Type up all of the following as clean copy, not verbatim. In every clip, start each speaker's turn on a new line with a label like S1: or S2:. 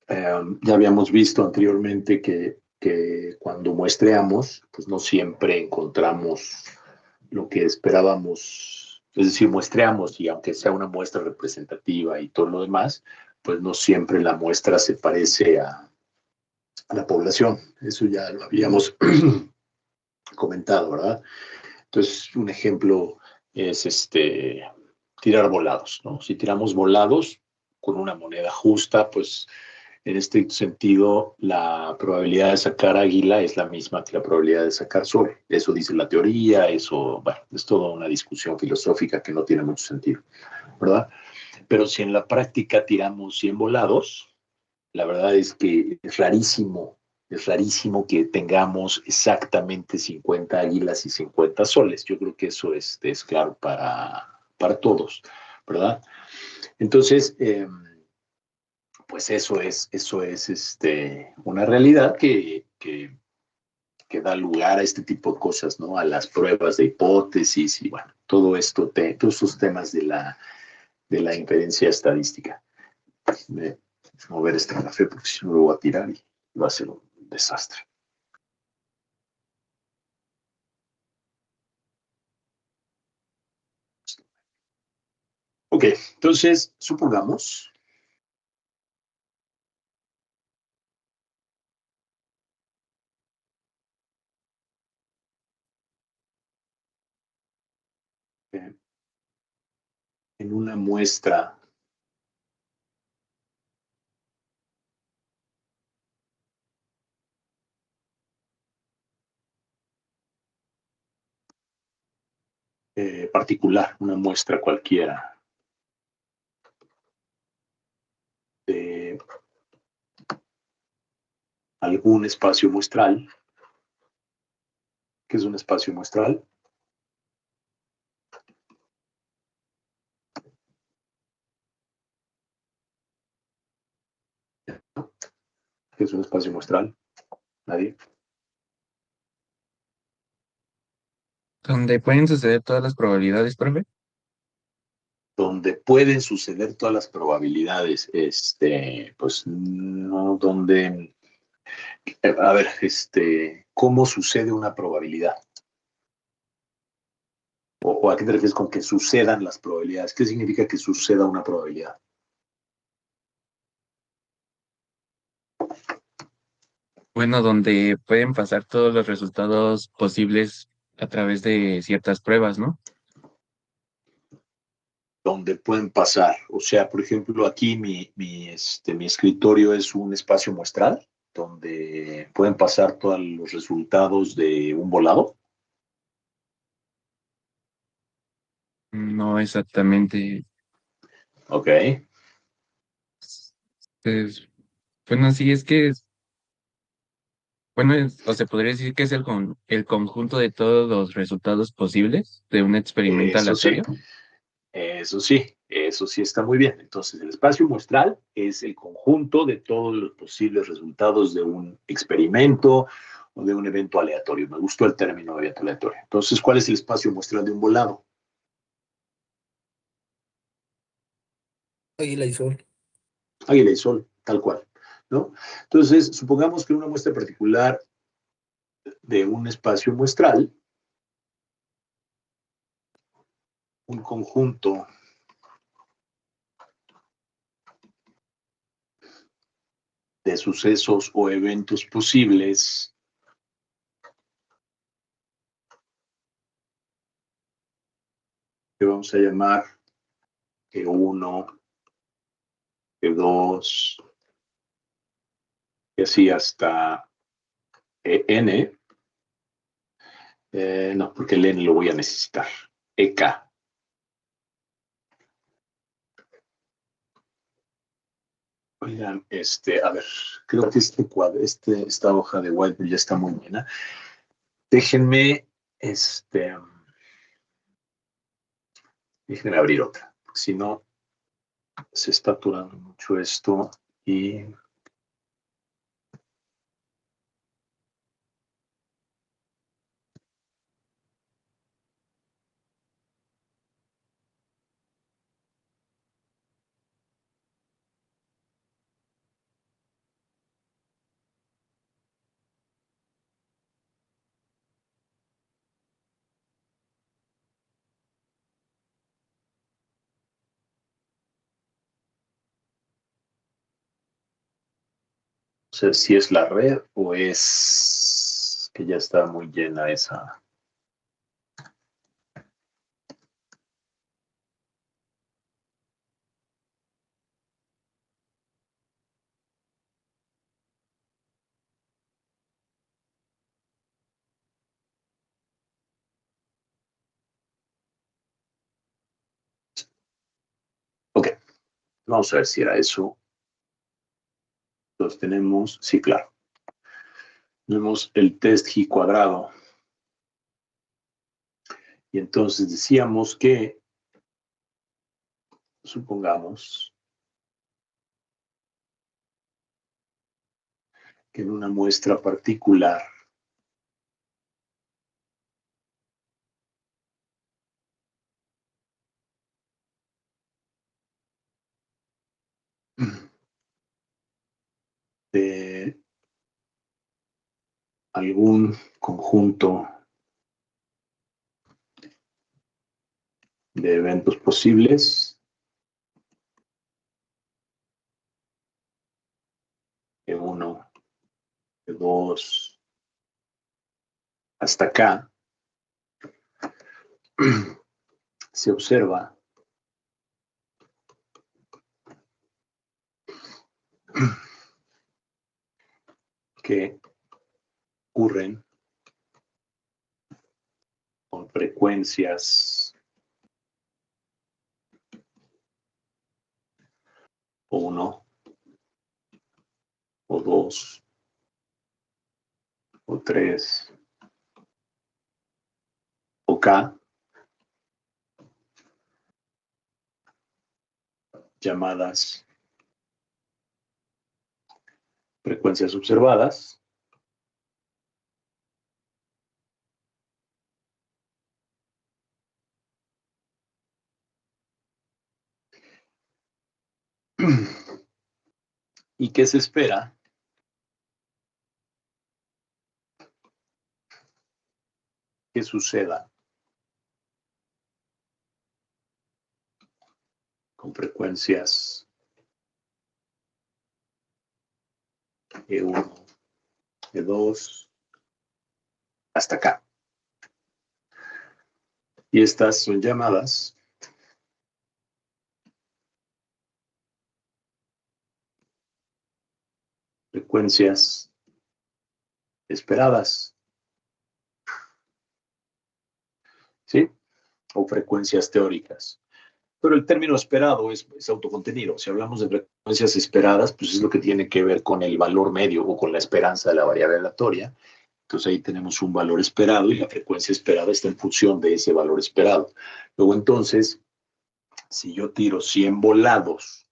S1: Ya habíamos visto anteriormente que cuando muestreamos, pues no siempre encontramos lo que esperábamos, es decir, muestreamos y aunque sea una muestra representativa y todo lo demás, pues no siempre la muestra se parece a la población. Eso ya lo habíamos comentado, ¿verdad? Entonces, un ejemplo es tirar volados, ¿no? Si tiramos volados con una moneda justa, pues en este sentido, la probabilidad de sacar águila es la misma que la probabilidad de sacar sol. Eso dice la teoría, eso, bueno, es toda una discusión filosófica que no tiene mucho sentido, ¿verdad? Pero si en la práctica tiramos 100 volados, la verdad es rarísimo que tengamos exactamente 50 águilas y 50 soles. Yo creo que eso es claro para todos, ¿verdad? Entonces, pues eso es una realidad que da lugar a este tipo de cosas, ¿no? A las pruebas de hipótesis y bueno, todos estos temas de la inferencia estadística. De mover este café porque si no lo voy a tirar y va a ser un desastre. Ok, entonces supongamos que en una muestra particular, una muestra cualquiera de algún espacio muestral, que es un espacio muestral, que es un espacio muestral, nadie,
S2: Donde pueden suceder todas las probabilidades, profe.
S1: donde pueden suceder todas las probabilidades, pues no, donde, a ver, ¿cómo sucede una probabilidad? ¿O a qué te refieres con que sucedan las probabilidades? ¿Qué significa que suceda una probabilidad?
S2: Bueno, donde pueden pasar todos los resultados posibles a través de ciertas pruebas, ¿no?
S1: Donde pueden pasar. O sea, por ejemplo, aquí mi escritorio es un espacio muestral donde pueden pasar todos los resultados de un volado.
S2: No exactamente.
S1: Ok.
S2: Es- bueno, sí, es que, bueno, o se podría decir que es el conjunto de todos los resultados posibles de un experimento
S1: Eso sí,
S2: aleatorio.
S1: eso sí está muy bien. Entonces, el espacio muestral es el conjunto de todos los posibles resultados de un experimento o de un evento aleatorio. Me gustó el término evento aleatorio. Entonces, ¿cuál es el espacio muestral de un volado?
S3: Águila y Sol.
S1: Águila y Sol, tal cual, ¿no? Entonces, supongamos que una muestra particular de un espacio muestral, un conjunto de sucesos o eventos posibles que vamos a llamar que uno, que dos, y así hasta n. No, porque el n lo voy a necesitar. EK. Oigan, a ver, creo que esta hoja de whiteboard ya está muy llena. Déjenme, déjenme abrir otra, porque si no, se está aturando mucho esto y sé si es la red o es que ya está muy llena esa. Ok, vamos a ver si era eso. Entonces tenemos, sí, claro. Tenemos el test G cuadrado. Y entonces decíamos que, supongamos, que en una muestra particular de algún conjunto de eventos posibles, E1, E2, hasta acá, se observa que ocurren con frecuencias 1 o 2 o 3 o K, llamadas frecuencias observadas, y que se espera que suceda con frecuencias E1, E2, hasta acá. Y estas son llamadas frecuencias esperadas, ¿sí? O frecuencias teóricas. Pero el término esperado es autocontenido. Si hablamos de frecuencias esperadas, pues es lo que tiene que ver con el valor medio o con la esperanza de la variable aleatoria. Entonces ahí tenemos un valor esperado y la frecuencia esperada está en función de ese valor esperado. Luego entonces, si yo tiro 100 volados,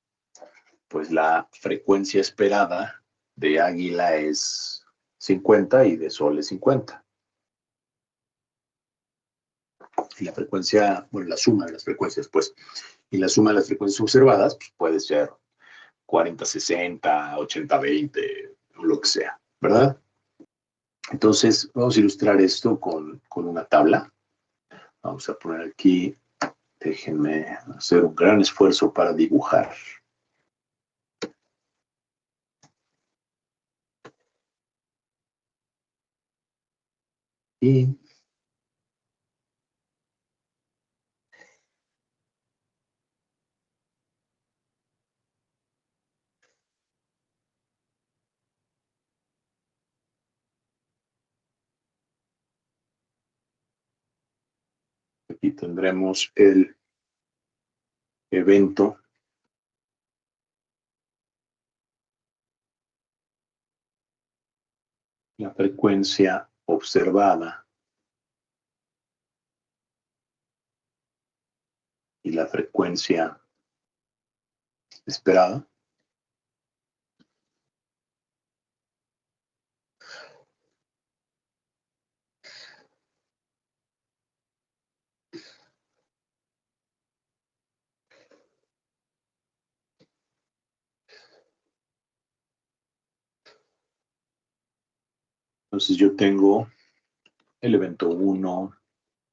S1: pues la frecuencia esperada de águila es 50 y de sol es 50. Y la frecuencia, bueno, la suma de las frecuencias, pues, y la suma de las frecuencias observadas, pues puede ser 40-60, 80-20, o lo que sea, ¿verdad? Entonces, vamos a ilustrar esto con una tabla. Vamos a poner aquí, déjenme hacer un gran esfuerzo para dibujar. Y aquí tendremos el evento la frecuencia observada y la frecuencia esperada. Entonces yo tengo el evento 1,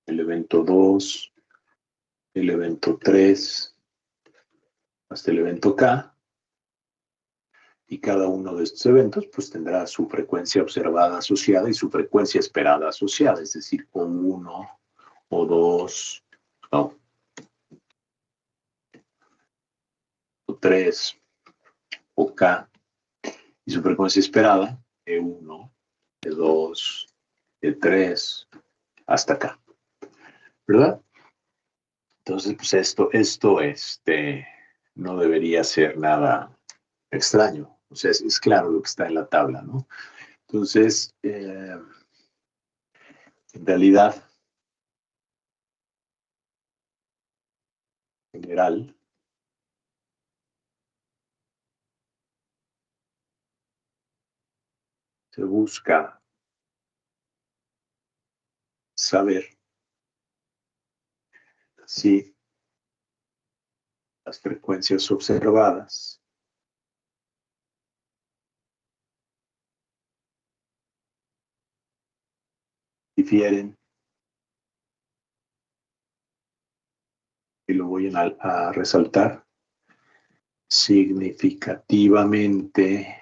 S1: el evento 2, el evento 3, hasta el evento K. Y cada uno de estos eventos pues tendrá su frecuencia observada asociada y su frecuencia esperada asociada, es decir, o 1 o 2, ¿no? O 3 o K, y su frecuencia esperada, E1, E2, E3, hasta acá, ¿verdad? Entonces, pues no debería ser nada extraño. O sea, es claro lo que está en la tabla, ¿no? Entonces, en realidad, en general, se busca saber si las frecuencias observadas difieren, y lo voy a resaltar, significativamente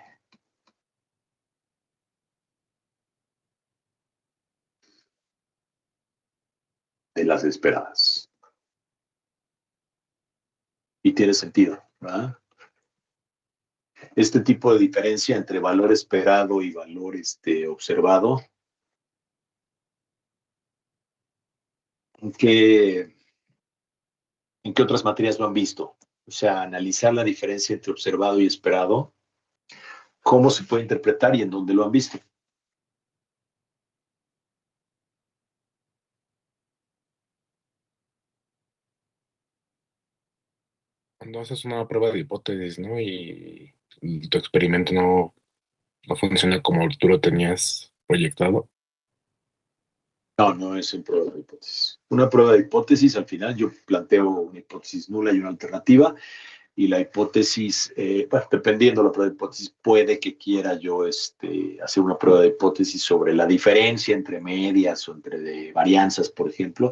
S1: de las esperadas. Y tiene sentido, ¿verdad? Este tipo de diferencia entre valor esperado y valor observado, ¿en qué otras materias lo han visto? O sea, analizar la diferencia entre observado y esperado, ¿cómo se puede interpretar y en dónde lo han visto?
S3: Cuando haces una prueba de hipótesis, ¿no? Y tu experimento no funciona como tú lo tenías proyectado.
S1: No, no es en prueba de hipótesis. Una prueba de hipótesis, al final yo planteo una hipótesis nula y una alternativa, y la hipótesis, bueno, dependiendo de la prueba de hipótesis, puede que quiera yo hacer una prueba de hipótesis sobre la diferencia entre medias o entre varianzas, por ejemplo.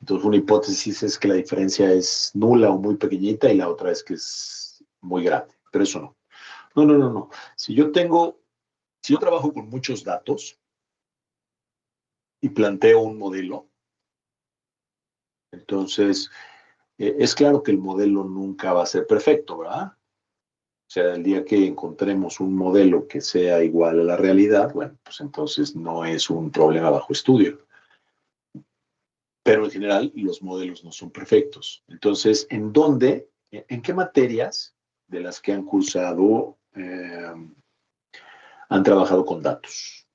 S1: Entonces, una hipótesis es que la diferencia es nula o muy pequeñita y la otra es que es muy grande, pero eso no. No, no, no, no. Si yo trabajo con muchos datos y planteo un modelo, entonces es claro que el modelo nunca va a ser perfecto, ¿verdad? O sea, el día que encontremos un modelo que sea igual a la realidad, bueno, pues entonces no es un problema bajo estudio. Pero en general los modelos no son perfectos. Entonces, en qué materias de las que han cursado han trabajado con datos?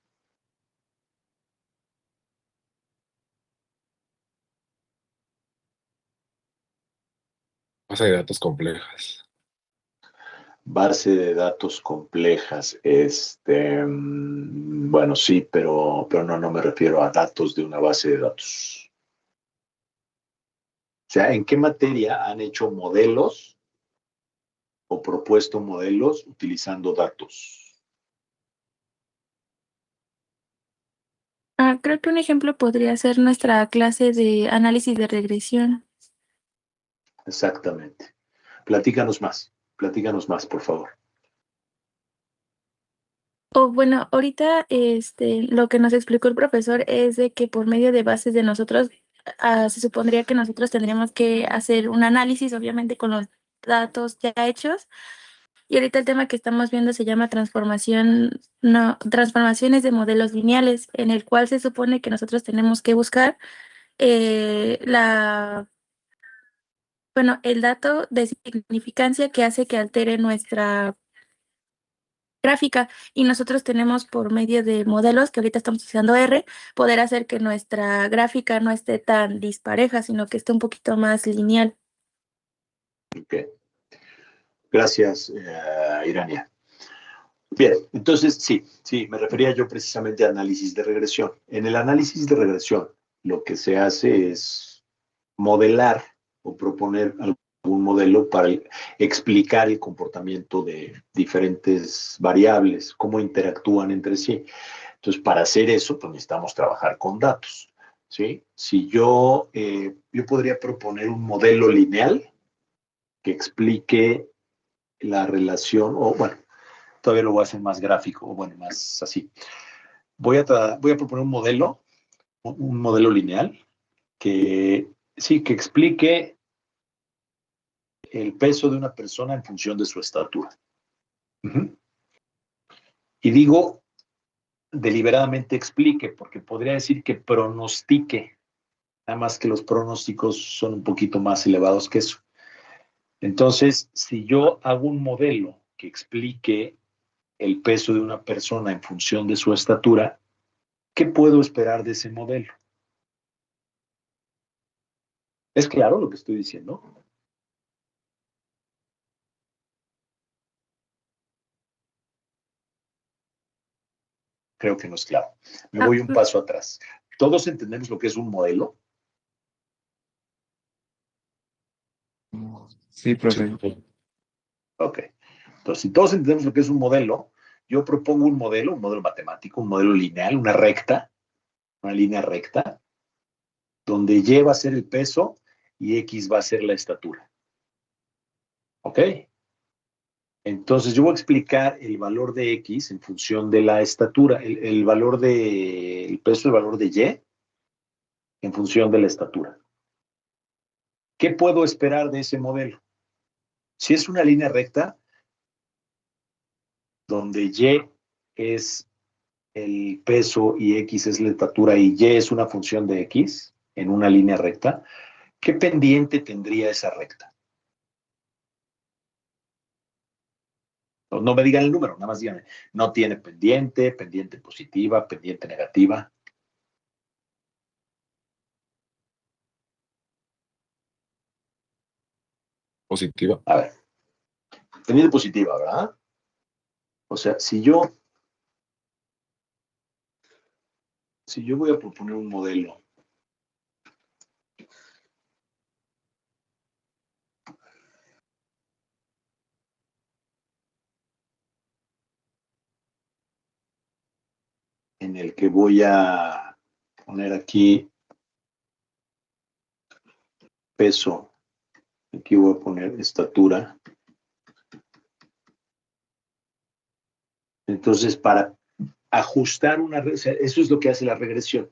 S3: Base de datos complejas.
S1: Base de datos complejas, bueno, sí, pero no me refiero a datos de una base de datos. O sea, ¿en qué materia han hecho modelos o propuesto modelos utilizando datos?
S4: Creo que un ejemplo podría ser nuestra clase de análisis de regresión.
S1: Exactamente. Platícanos más, por favor.
S4: O bueno, ahorita lo que nos explicó el profesor es de que por medio de bases de nosotros, se supondría que nosotros tendríamos que hacer un análisis, obviamente con los datos ya hechos. Y ahorita el tema que estamos viendo se llama transformaciones de modelos lineales, en el cual se supone que nosotros tenemos que buscar el dato de significancia que hace que altere nuestra gráfica, y nosotros tenemos por medio de modelos que ahorita estamos usando R, poder hacer que nuestra gráfica no esté tan dispareja, sino que esté un poquito más lineal.
S1: Okay. Gracias, Irania. Bien, entonces sí, me refería yo precisamente a análisis de regresión. En el análisis de regresión, lo que se hace es modelar o proponer algún modelo para explicar el comportamiento de diferentes variables, cómo interactúan entre sí. Entonces, para hacer eso, pues necesitamos trabajar con datos, ¿sí? Si yo podría proponer un modelo lineal que explique la relación, o bueno, todavía lo voy a hacer más gráfico, o bueno, más así. Voy a proponer un modelo lineal que sí, que explique el peso de una persona en función de su estatura. Uh-huh. Y digo deliberadamente explique, porque podría decir que pronostique, nada más que los pronósticos son un poquito más elevados que eso. Entonces, si yo hago un modelo que explique el peso de una persona en función de su estatura, ¿qué puedo esperar de ese modelo? ¿Es claro lo que estoy diciendo? Creo que no es claro. Me voy un paso atrás. ¿Todos entendemos lo que es un modelo?
S2: Sí, profe.
S1: Sí. Ok. Entonces, si todos entendemos lo que es un modelo, yo propongo un modelo matemático, un modelo lineal, una línea recta, donde Y va a ser el peso y X va a ser la estatura. ¿Ok? Entonces, yo voy a explicar el valor de X en función de la estatura, el valor del peso, el valor de Y en función de la estatura. ¿Qué puedo esperar de ese modelo? Si es una línea recta, donde Y es el peso y X es la estatura y Y es una función de X en una línea recta, ¿qué pendiente tendría esa recta? No me digan el número, nada más díganme. No tiene pendiente, pendiente positiva, pendiente negativa.
S3: Positiva.
S1: A ver, pendiente positiva, ¿verdad? O sea, si yo voy a proponer un modelo en el que voy a poner aquí peso, aquí voy a poner estatura. Entonces, para ajustar eso es lo que hace la regresión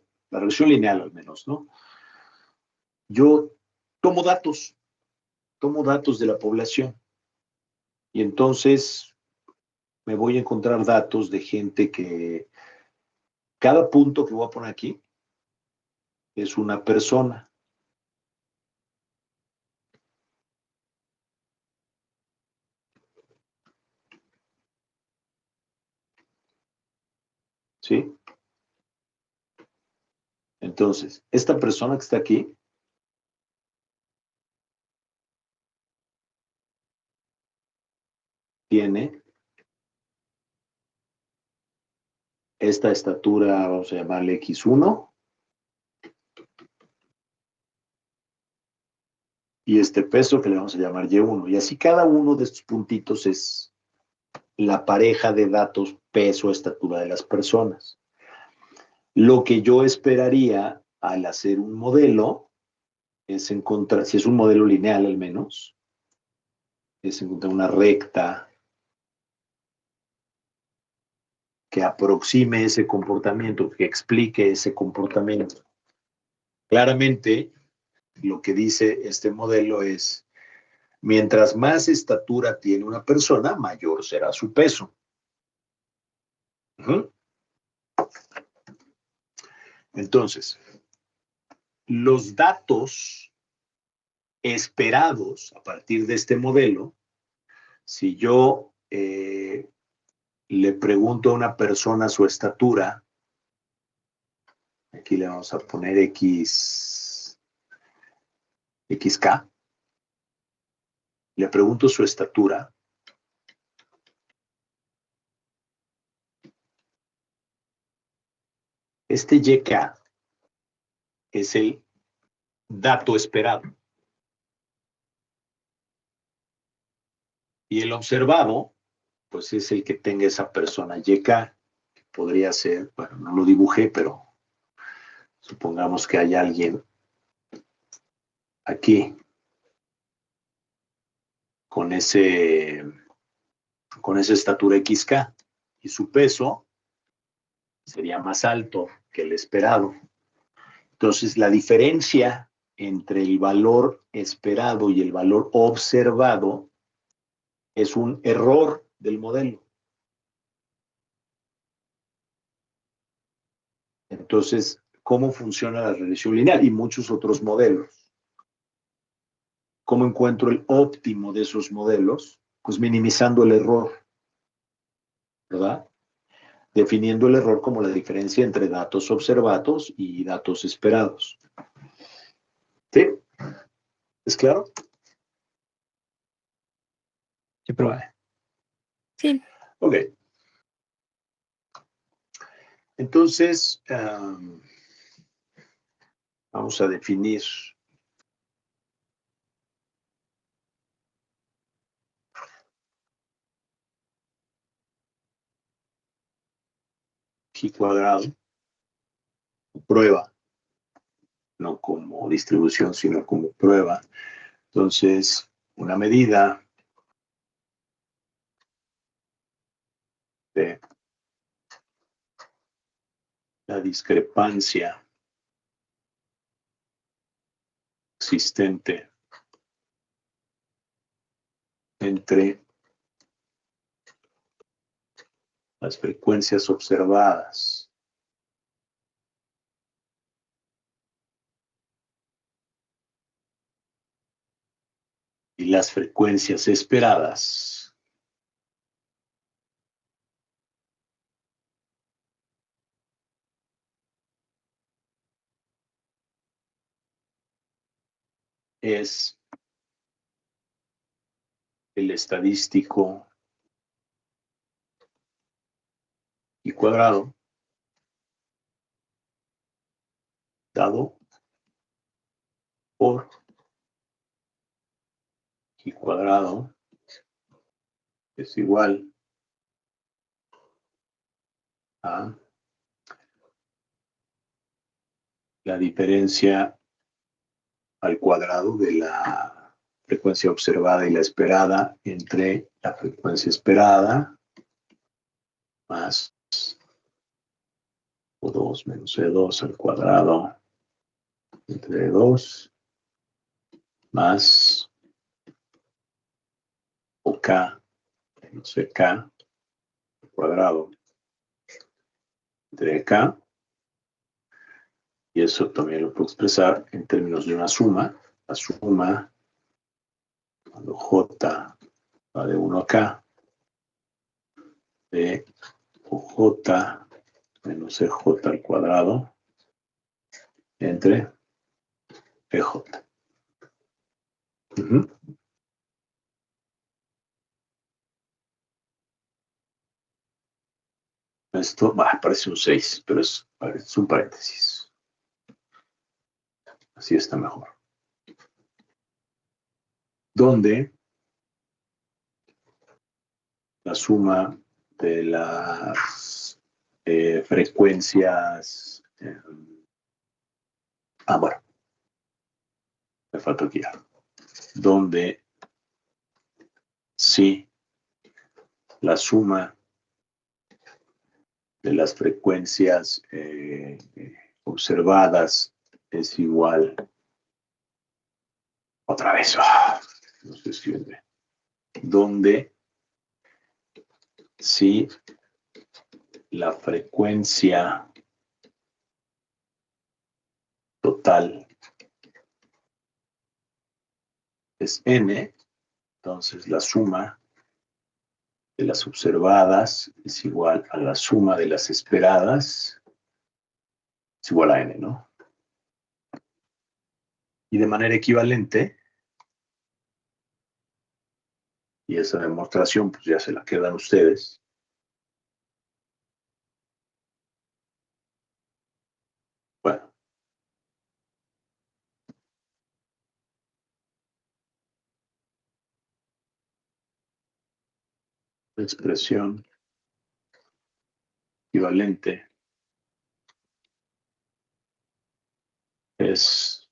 S1: lineal al menos, ¿no? Yo tomo datos de la población y entonces me voy a encontrar datos de gente que cada punto que voy a poner aquí es una persona. ¿Sí? Entonces, esta persona que está aquí tiene esta estatura, vamos a llamarle X1, y este peso que le vamos a llamar Y1. Y así cada uno de estos puntitos es la pareja de datos peso, estatura de las personas. Lo que yo esperaría al hacer un modelo es encontrar, si es un modelo lineal al menos, es encontrar una recta que aproxime ese comportamiento, que explique ese comportamiento. Claramente, lo que dice este modelo es, mientras más estatura tiene una persona, mayor será su peso. Uh-huh. Entonces, los datos esperados a partir de este modelo, si yo le pregunto a una persona su estatura, aquí le vamos a poner XK, le pregunto su estatura, este YK es el dato esperado. Y el observado, pues es el que tenga esa persona YK, que podría ser, bueno, no lo dibujé, pero supongamos que hay alguien aquí con ese con esa estatura XK, y su peso sería más alto que el esperado. Entonces, la diferencia entre el valor esperado y el valor observado es un error del modelo. Entonces, ¿cómo funciona la regresión lineal y muchos otros modelos? ¿Cómo encuentro el óptimo de esos modelos? Pues minimizando el error, ¿verdad? Definiendo el error como la diferencia entre datos observados y datos esperados. ¿Sí? ¿Es claro?
S2: Sí, pero
S1: Vale.
S4: Sí.
S1: Ok. Entonces, vamos a definir G cuadrado, prueba, no como distribución, sino como prueba. Entonces, una medida de la discrepancia existente entre las frecuencias observadas y las frecuencias esperadas es el estadístico y cuadrado dado por y cuadrado es igual a la diferencia al cuadrado de la frecuencia observada y la esperada entre la frecuencia esperada más O2 menos E2 al cuadrado entre E2 más OK menos EK al cuadrado entre EK, y eso también lo puedo expresar en términos de una suma. La suma cuando J va de 1 a K de OJ menos EJ al cuadrado entre EJ. Esto parece un 6, pero es un paréntesis. Así está mejor. Donde la suma de las frecuencias. Bueno, me falta aquí algo. Donde sí la suma de las frecuencias observadas es igual. Otra vez. No se escribe. Donde sí la frecuencia total es n, entonces la suma de las observadas es igual a la suma de las esperadas, es igual a n, ¿no? Y de manera equivalente, y esa demostración pues ya se la quedan ustedes, bueno, la expresión equivalente es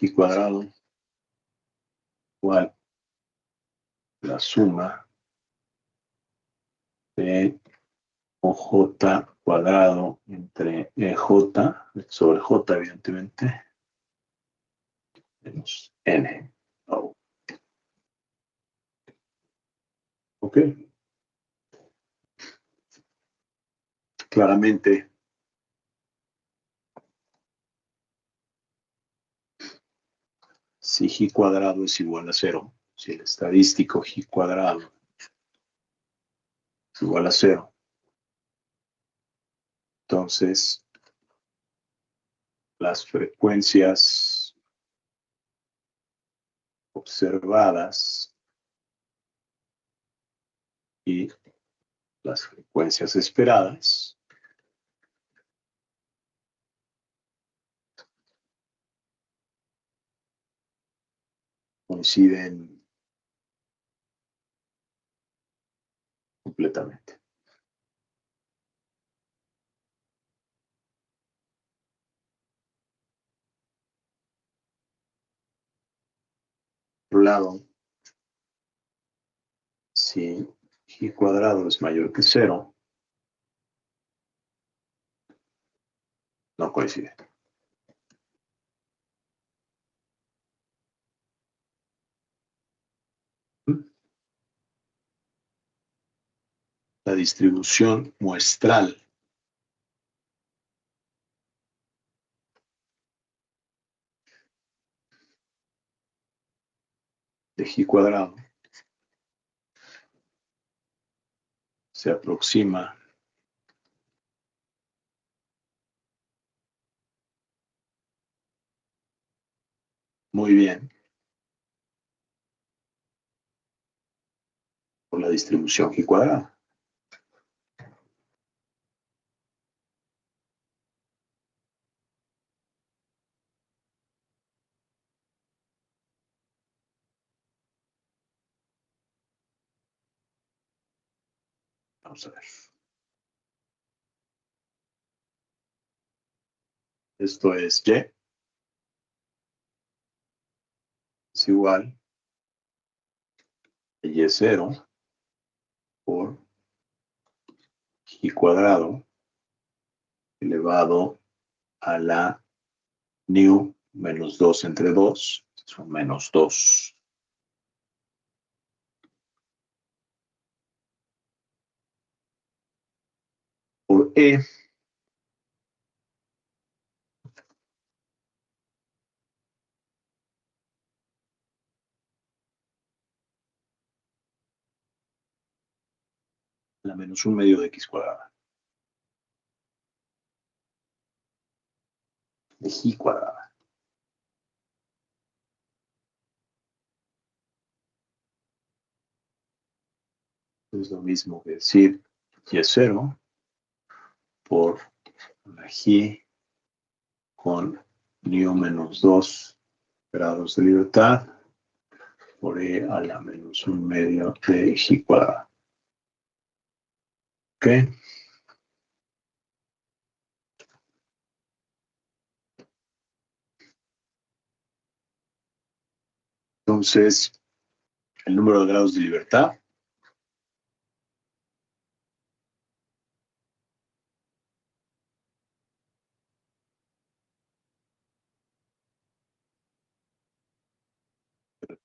S1: G cuadrado igual la suma de OJ cuadrado entre EJ sobre J, evidentemente, menos N. Oh. Ok. Claramente, si G cuadrado es igual a 0, si el estadístico G cuadrado es igual a 0, entonces las frecuencias observadas y las frecuencias esperadas coinciden completamente. Por otro lado, si G cuadrado es mayor que 0, no coincide. La distribución muestral de G cuadrado se aproxima muy bien por la distribución G cuadrado. Vamos a ver. Esto es Y es igual a Y0 por G cuadrado elevado a la nu menos 2 entre 2, son menos 2 por E a la menos 1 medio de X cuadrada, de G cuadrada. Es lo mismo que decir Y0 por la G con nu menos 2 grados de libertad por E a la menos 1 medio de G cuadrada. ¿Ok? Entonces, el número de grados de libertad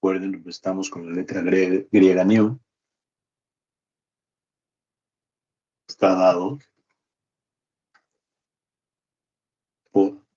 S1: recuerden, estamos con la letra griega nu, está dado por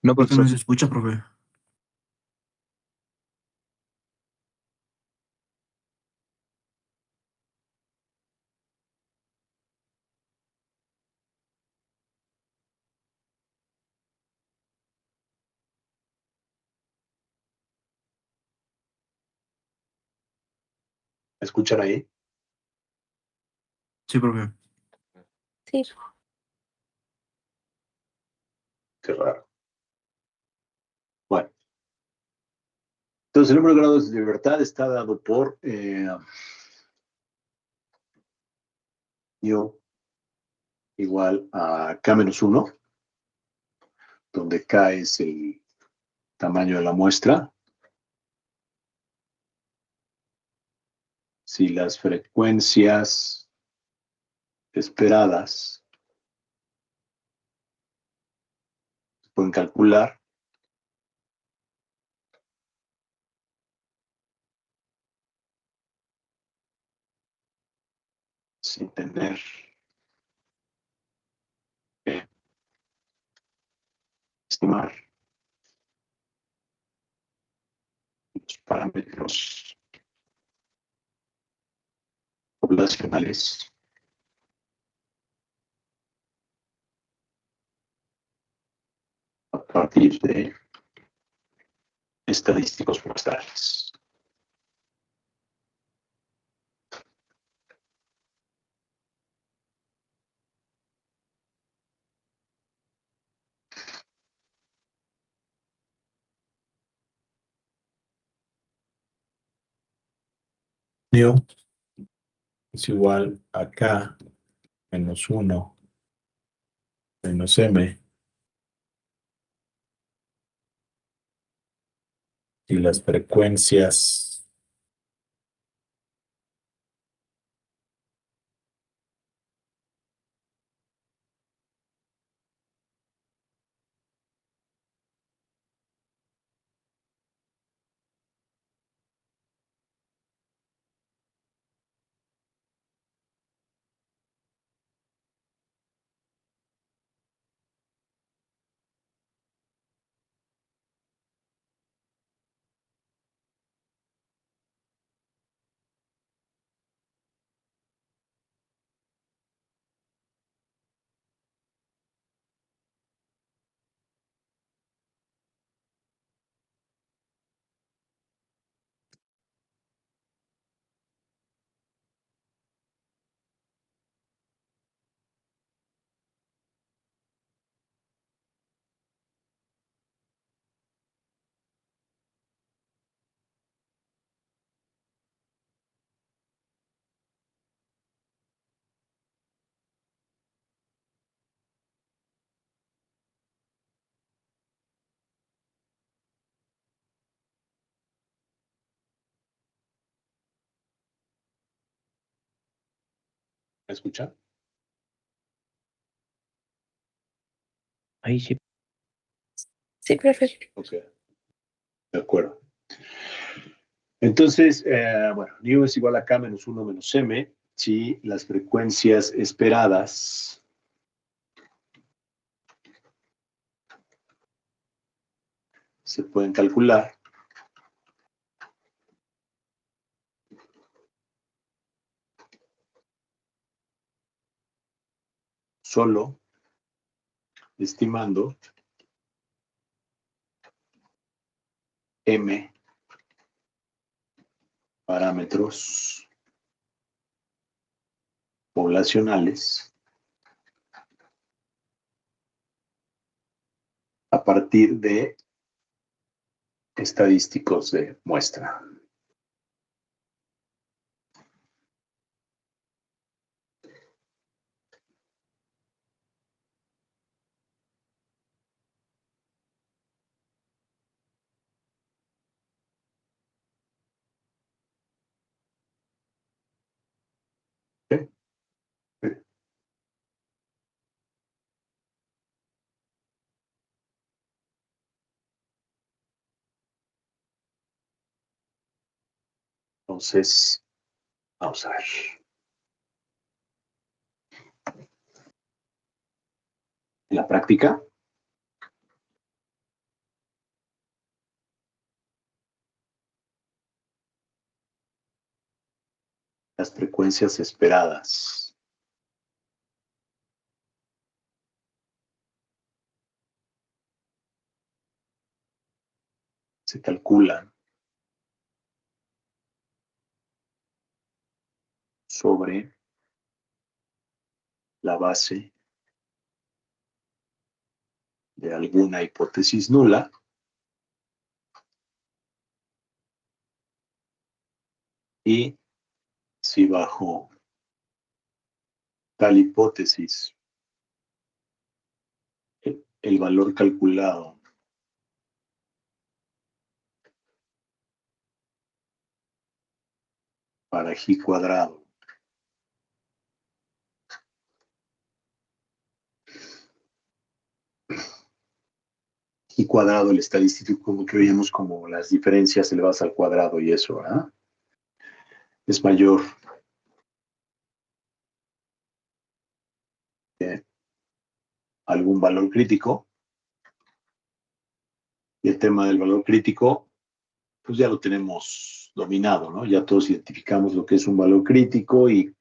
S2: No,
S5: Porque no
S2: profesor.
S5: se escucha, profe.
S1: ¿me escuchan ahí?
S5: Sí, profe.
S4: Sí.
S1: Qué raro. Bueno, entonces el número de grados de libertad está dado por yo igual a K-1, donde K es el tamaño de la muestra. Si las frecuencias esperadas se pueden calcular, sin tener que estimar los parámetros poblacionales a partir de estadísticos muestrales. Yo es igual a K menos 1 menos M y las frecuencias ¿me escucha?
S2: Ahí sí.
S4: Sí, perfecto.
S1: Ok, de acuerdo. Entonces, bueno, nu es igual a K menos 1 menos M si las frecuencias esperadas se pueden calcular solo estimando M parámetros poblacionales a partir de estadísticos de muestra. ¿Ok? Entonces, vamos a ver. En la práctica, las frecuencias esperadas se calculan sobre la base de alguna hipótesis nula, y si bajo tal hipótesis el valor calculado para G cuadrado y cuadrado, el estadístico, como que veíamos como las diferencias elevadas al cuadrado y eso, ¿verdad? Es mayor que algún valor crítico. Y el tema del valor crítico, pues ya lo tenemos dominado, ¿no? Ya todos identificamos lo que es un valor crítico y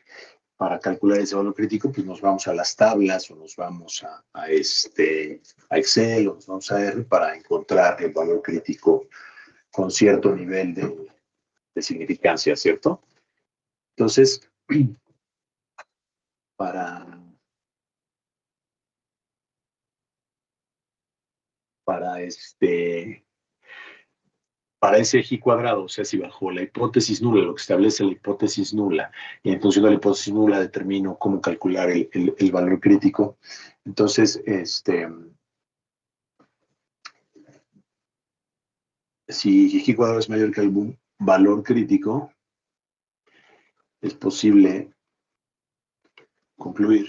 S1: para calcular ese valor crítico, pues nos vamos a las tablas o nos vamos a Excel o nos vamos a R para encontrar el valor crítico con cierto nivel de significancia, ¿cierto? Entonces, para, para para ese eje cuadrado, o sea, si bajo la hipótesis nula, lo que establece la hipótesis nula, y en función de la hipótesis nula determino cómo calcular el valor crítico, entonces, si eje cuadrado es mayor que algún valor crítico, es posible concluir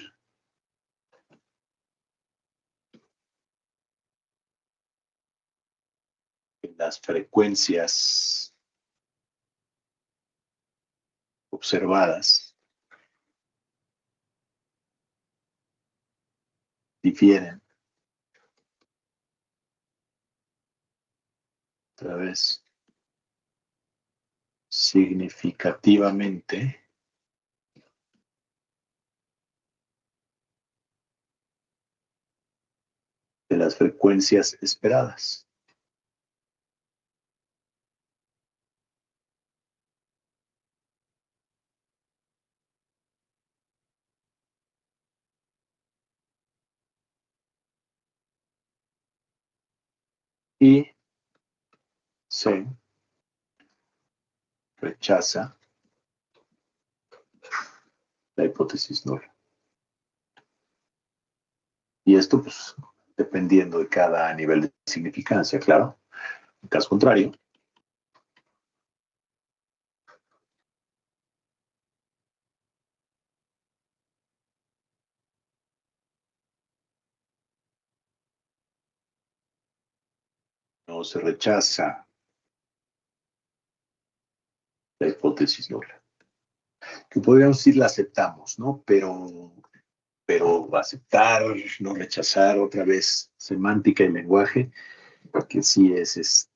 S1: que las frecuencias observadas difieren otra vez significativamente de las frecuencias esperadas. Y se rechaza la hipótesis nula. Y esto, pues, dependiendo de cada nivel de significancia, claro. En caso contrario, no se rechaza la hipótesis nula. Que podríamos decir la aceptamos, ¿no? Pero aceptar, no rechazar, otra vez, semántica y lenguaje, que sí es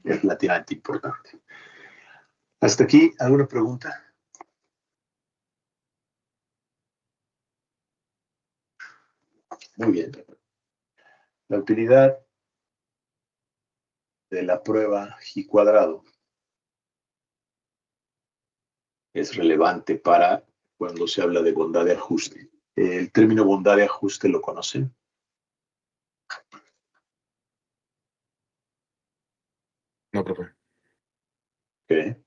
S1: relativamente importante. Hasta aquí, ¿alguna pregunta? Muy bien. La utilidad de la prueba G cuadrado es relevante para cuando se habla de bondad de ajuste. El término bondad de ajuste lo conocen.
S3: No, profe.
S1: ¿Okay?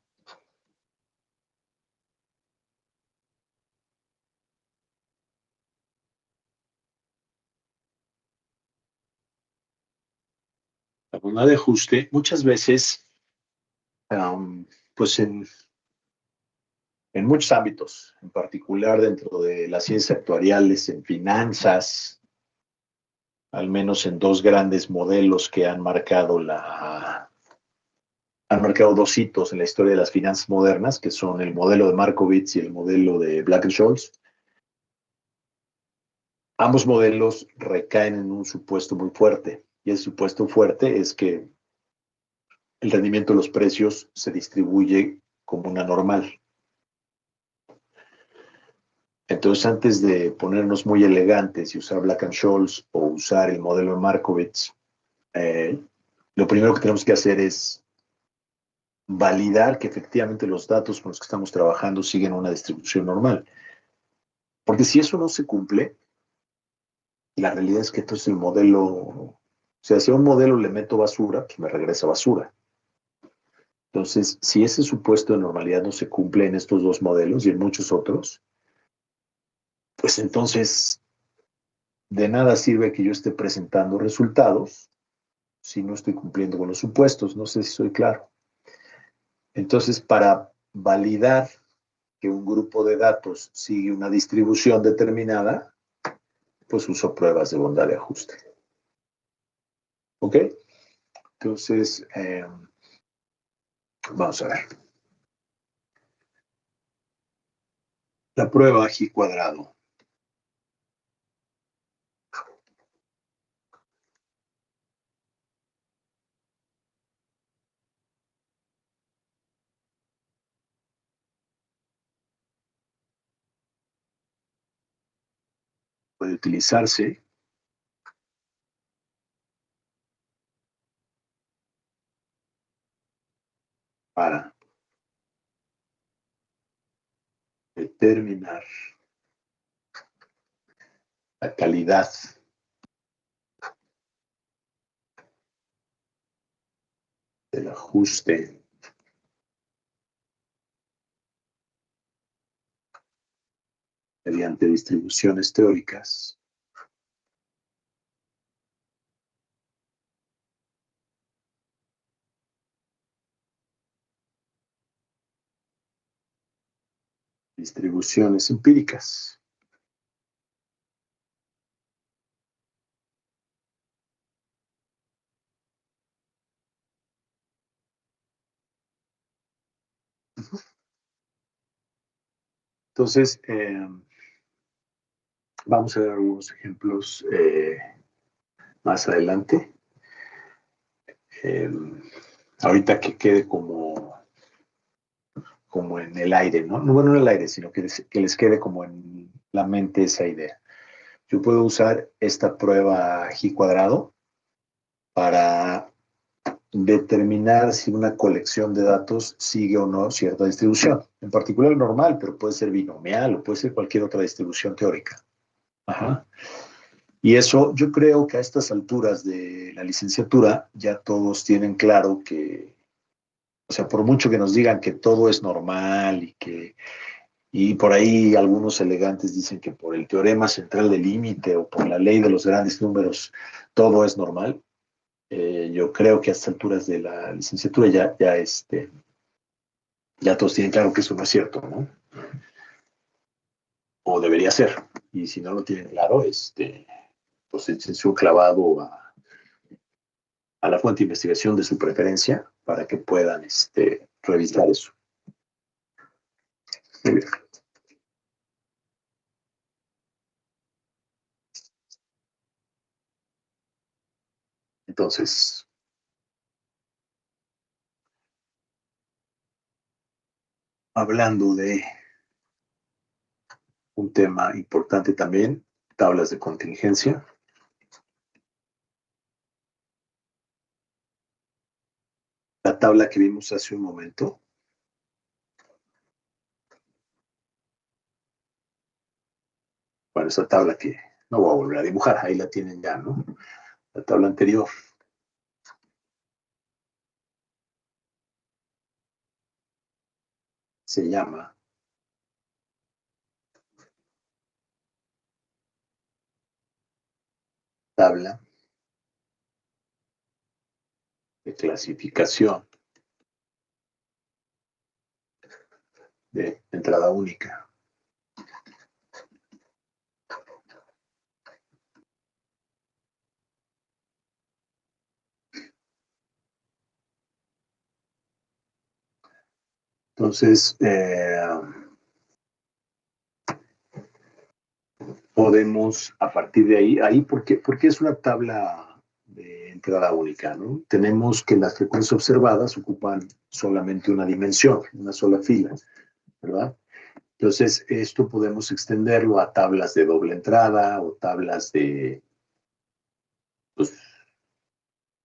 S1: La bondad de ajuste muchas veces, pues en muchos ámbitos, en particular dentro de las ciencias actuariales, en finanzas, al menos en dos grandes modelos que han marcado dos hitos en la historia de las finanzas modernas, que son el modelo de Markowitz y el modelo de Black-Scholes. Ambos modelos recaen en un supuesto muy fuerte, y el supuesto fuerte es que el rendimiento de los precios se distribuye como una normal. Entonces, antes de ponernos muy elegantes y usar Black-Scholes o usar el modelo de Markowitz, lo primero que tenemos que hacer es validar que efectivamente los datos con los que estamos trabajando siguen una distribución normal. Porque si eso no se cumple, la realidad es que entonces el modelo, o sea, si a un modelo le meto basura, pues me regresa basura. Entonces, si ese supuesto de normalidad no se cumple en estos dos modelos y en muchos otros, pues entonces de nada sirve que yo esté presentando resultados si no estoy cumpliendo con los supuestos. No sé si soy claro. Entonces, para validar que un grupo de datos sigue una distribución determinada, pues uso pruebas de bondad de ajuste. ¿Ok? Entonces, vamos a ver. La prueba G cuadrado. Puede utilizarse para determinar la calidad del ajuste mediante distribuciones teóricas distribuciones empíricas. Entonces, vamos a ver algunos ejemplos más adelante. Ahorita que quede como en el aire, ¿no? No, bueno, no en el aire, sino que les quede como en la mente esa idea. Yo puedo usar esta prueba G cuadrado para determinar si una colección de datos sigue o no cierta distribución. En particular normal, pero puede ser binomial o puede ser cualquier otra distribución teórica. Ajá. Y eso yo creo que a estas alturas de la licenciatura ya todos tienen claro que, o sea, por mucho que nos digan que todo es normal y por ahí algunos elegantes dicen que por el teorema central del límite o por la ley de los grandes números todo es normal. Yo creo que a estas alturas de la licenciatura ya todos tienen claro que eso no es cierto, ¿no? O debería ser. Y si no lo tienen claro, pues échense un clavado a la fuente de investigación de su preferencia para que puedan revisar eso. Muy bien. Entonces, hablando de un tema importante también, tablas de contingencia. La tabla que vimos hace un momento. Bueno, esa tabla que no voy a volver a dibujar, ahí la tienen ya, ¿no? La tabla anterior. Se llama tabla de clasificación de entrada única. Entonces, podemos a partir de ahí porque es una tabla de entrada única, ¿no? Tenemos que las frecuencias observadas ocupan solamente una dimensión, una sola fila, ¿verdad? Entonces, esto podemos extenderlo a tablas de doble entrada o tablas pues,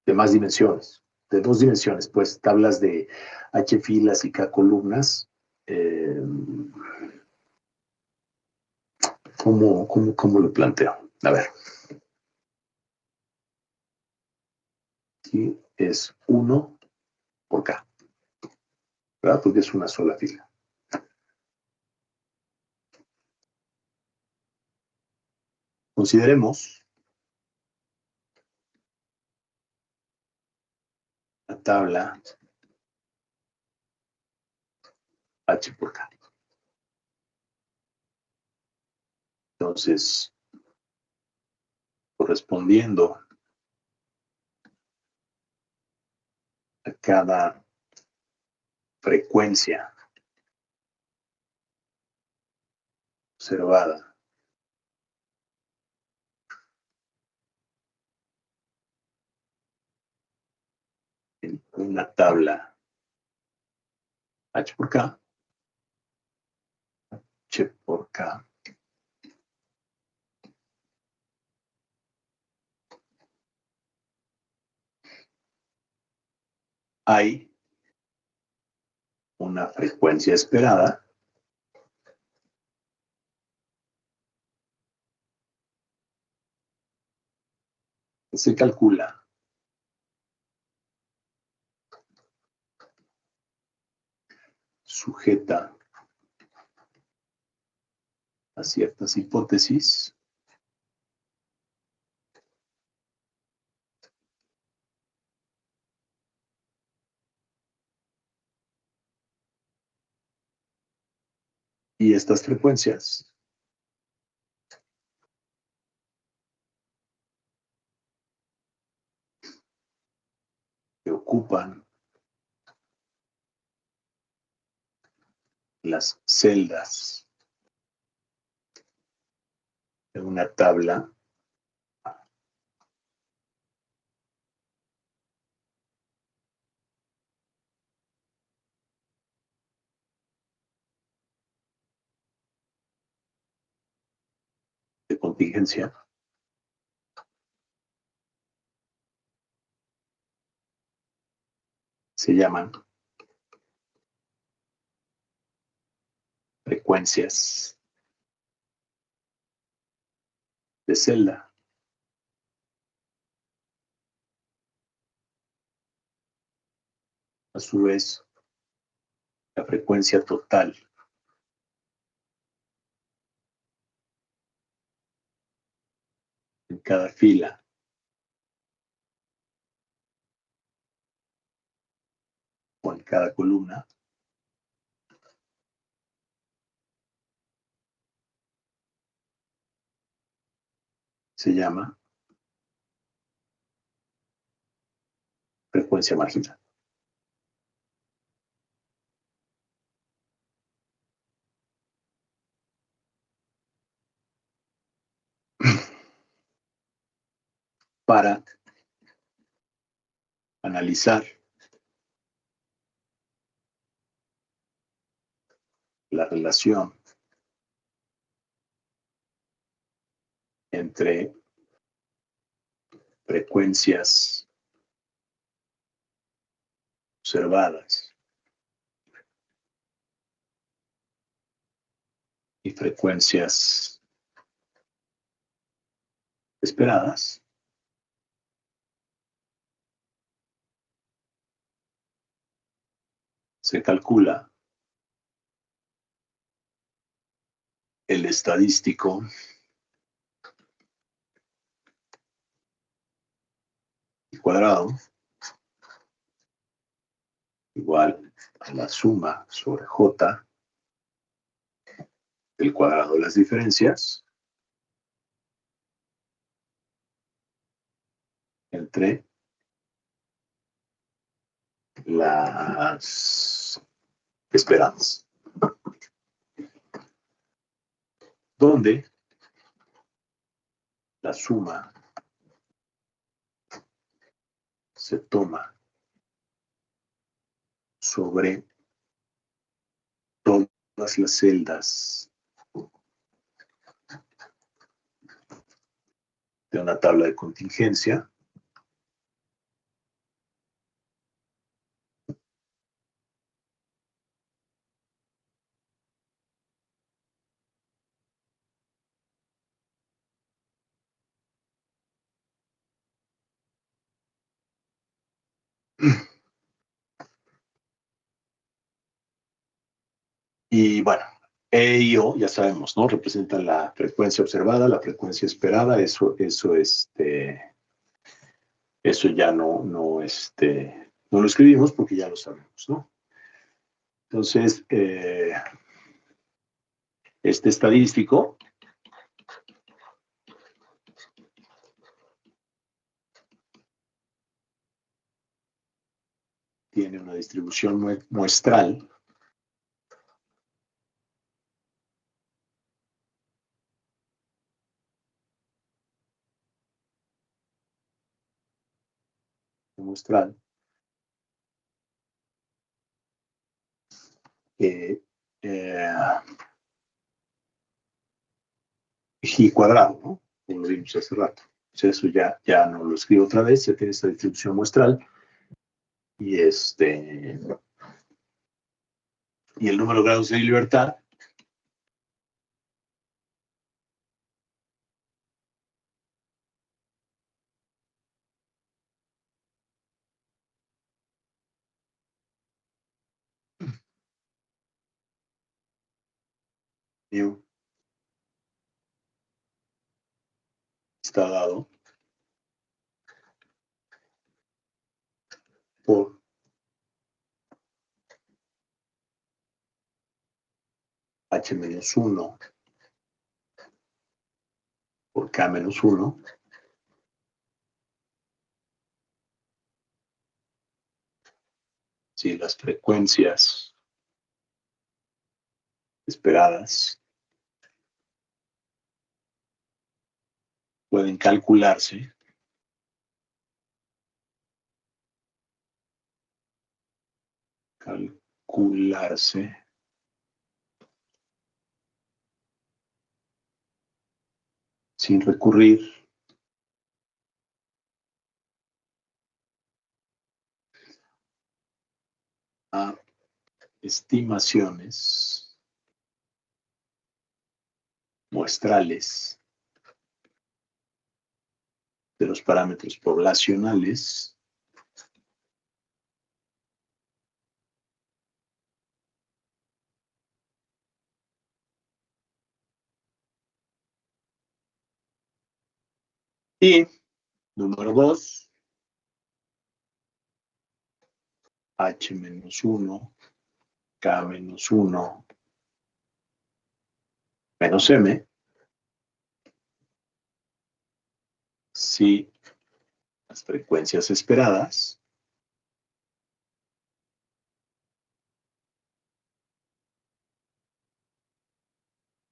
S1: de más dimensiones, de dos dimensiones, pues tablas de H filas y K columnas. ¿Cómo lo planteo? A ver. Aquí es 1 por K, ¿verdad? Porque es una sola fila. Consideremos la tabla H por K. Entonces, correspondiendo a cada frecuencia observada en una tabla H por K, H por K, hay una frecuencia esperada que se calcula sujeta a ciertas hipótesis y estas frecuencias que ocupan las celdas de una tabla de contingencia se llaman frecuencias de celda. A su vez, la frecuencia total en cada fila o en cada columna se llama frecuencia marginal. Para analizar la relación entre frecuencias observadas y frecuencias esperadas, se calcula el estadístico cuadrado igual a la suma sobre J del cuadrado de las diferencias entre las esperadas, donde la suma se toma sobre todas las celdas de una tabla de contingencia Y bueno, E y O, ya sabemos, ¿no? Representan la frecuencia observada, la frecuencia esperada, eso ya no lo escribimos porque ya lo sabemos, ¿no? Entonces, este estadístico tiene una distribución muestral que G cuadrado, ¿no? Como lo vimos hace rato. Entonces eso ya no lo escribo otra vez, ya tiene esta distribución muestral y y el número de grados de libertad mu está dado por H-1 por K-1, si las frecuencias esperadas pueden calcularse sin recurrir a estimaciones muestrales de los parámetros poblacionales y, número 2, H-1, K-1 menos M, si las frecuencias esperadas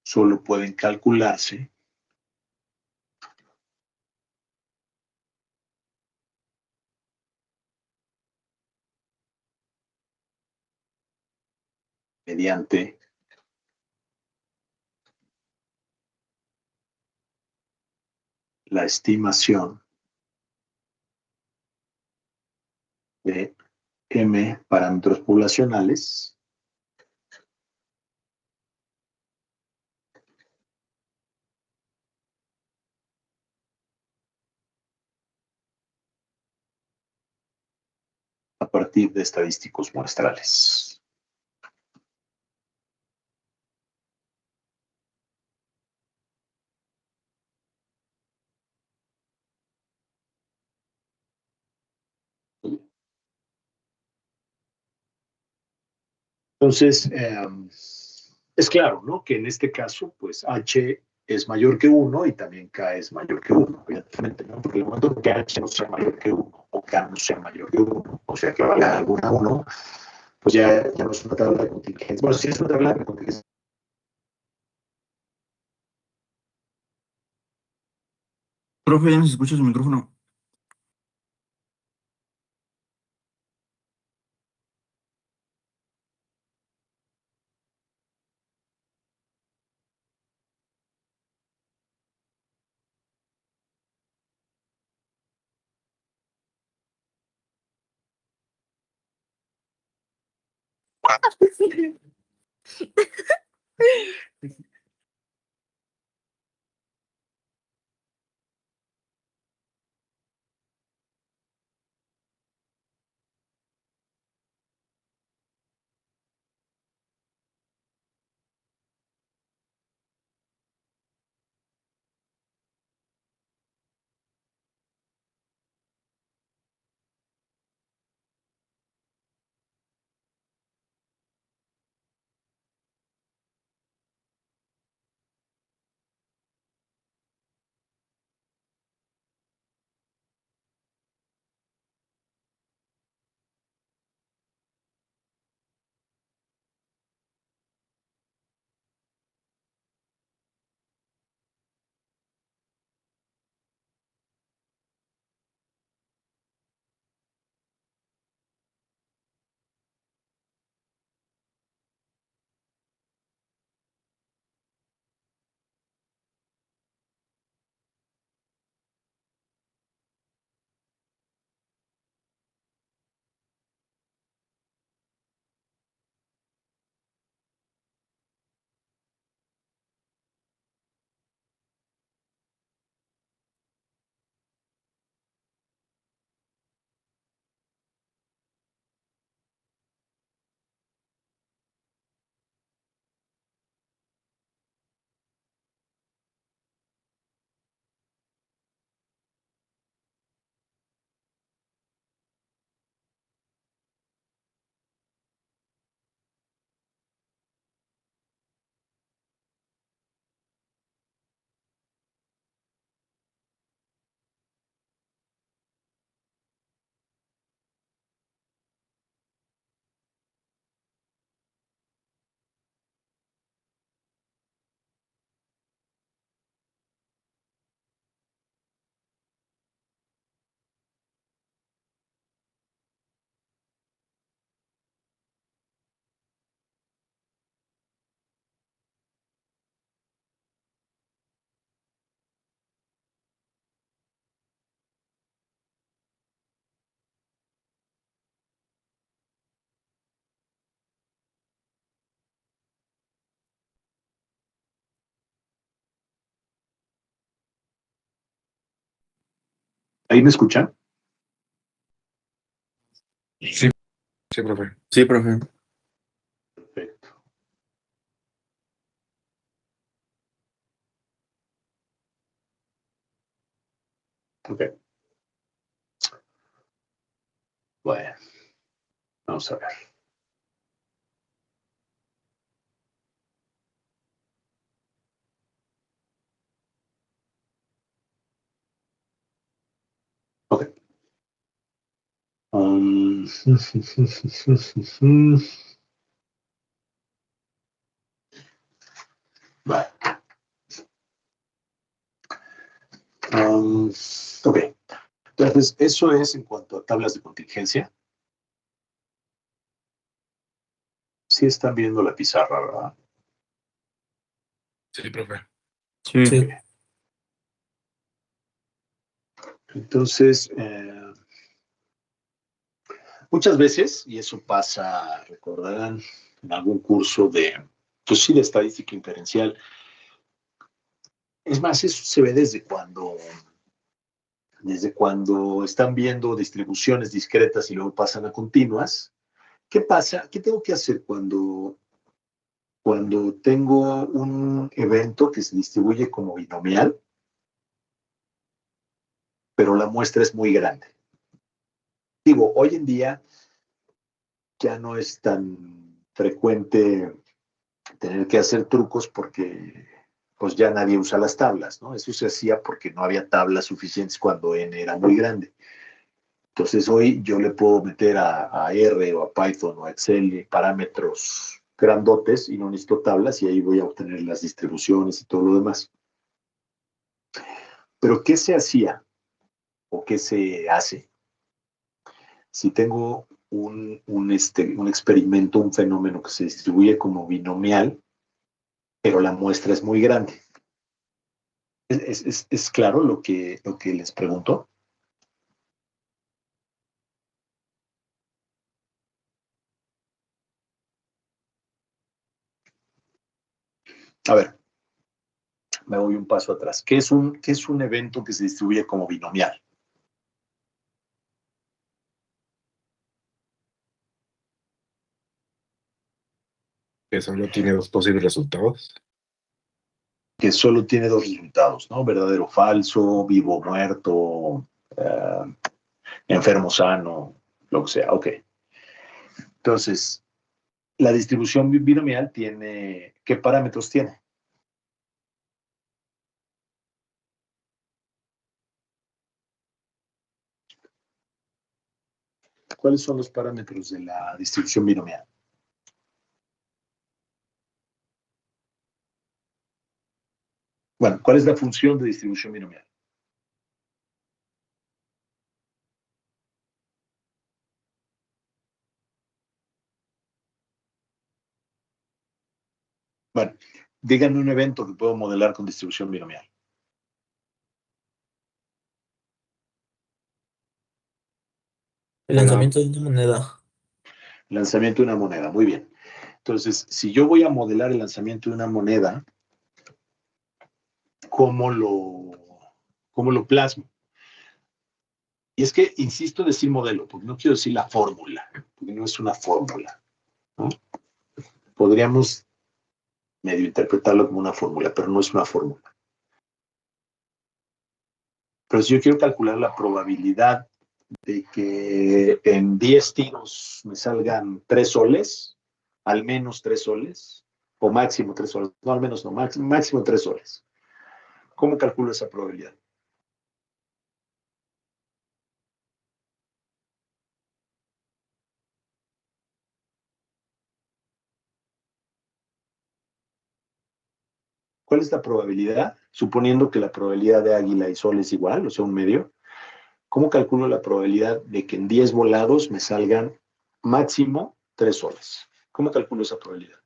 S1: solo pueden calcularse mediante la estimación de M parámetros poblacionales a partir de estadísticos muestrales. Entonces, es claro, ¿no? Que en este caso, pues H es mayor que 1 y también K es mayor que 1, evidentemente, ¿no? Porque el momento que H no sea mayor que 1 o K no sea mayor que 1, o sea que valga alguna 1, pues ya no es una tabla de contingencia. Bueno, sí es una tabla de contingencia.
S5: Profe, ya no se escucha su micrófono.
S1: ¿Ahí me escuchan?
S2: Sí,
S3: Sí, profe.
S5: Sí, profe.
S1: Perfecto. Ok. Bueno, vamos a ver. Ok. Um, Vale. Ok. Entonces, eso es en cuanto a tablas de contingencia. Sí están viendo la pizarra, ¿verdad?
S3: Sí, profe.
S5: Sí.
S1: Ok. Entonces, muchas veces, y eso pasa, recordarán, en algún curso de, pues sí, de estadística inferencial. Es más, eso se ve desde cuando están viendo distribuciones discretas y luego pasan a continuas. ¿Qué pasa? ¿Qué tengo que hacer cuando tengo un evento que se distribuye como binomial, pero la muestra es muy grande? Digo, hoy en día ya no es tan frecuente tener que hacer trucos porque pues ya nadie usa las tablas, ¿no? Eso se hacía porque no había tablas suficientes cuando n era muy grande. Entonces hoy yo le puedo meter a R o a Python o a Excel parámetros grandotes y no necesito tablas y ahí voy a obtener las distribuciones y todo lo demás. Pero ¿qué se hacía o qué se hace si tengo un experimento, un fenómeno que se distribuye como binomial, pero la muestra es muy grande? ¿Es claro lo que les pregunto? A ver, me voy un paso atrás. ¿Qué es un evento que se distribuye como binomial?
S3: Que solo tiene dos posibles resultados.
S1: Que solo tiene dos resultados, ¿no? Verdadero o falso, vivo o muerto, eh, enfermo sano, lo que sea. Ok. Entonces, la distribución binomial tiene, ¿qué parámetros tiene? ¿Cuáles son los parámetros de la distribución binomial? Bueno, ¿cuál es la función de distribución binomial? Bueno, díganme un evento que puedo modelar con distribución binomial.
S5: El lanzamiento de una moneda.
S1: Lanzamiento de una moneda, muy bien. Entonces, si yo voy a modelar el lanzamiento de una moneda, ¿cómo lo plasmo? Y es que insisto en decir modelo, porque no quiero decir la fórmula, porque no es una fórmula, ¿no? Podríamos medio interpretarlo como una fórmula, pero no es una fórmula. Pero si yo quiero calcular la probabilidad de que en 10 tiros me salgan 3 soles, al menos 3 soles, o máximo 3 soles, no al menos no, máximo 3 soles. ¿Cómo calculo esa probabilidad? ¿Cuál es la probabilidad? Suponiendo que la probabilidad de águila y sol es igual, o sea, un medio. ¿Cómo calculo la probabilidad de que en 10 volados me salgan máximo 3 soles? ¿Cómo calculo esa probabilidad?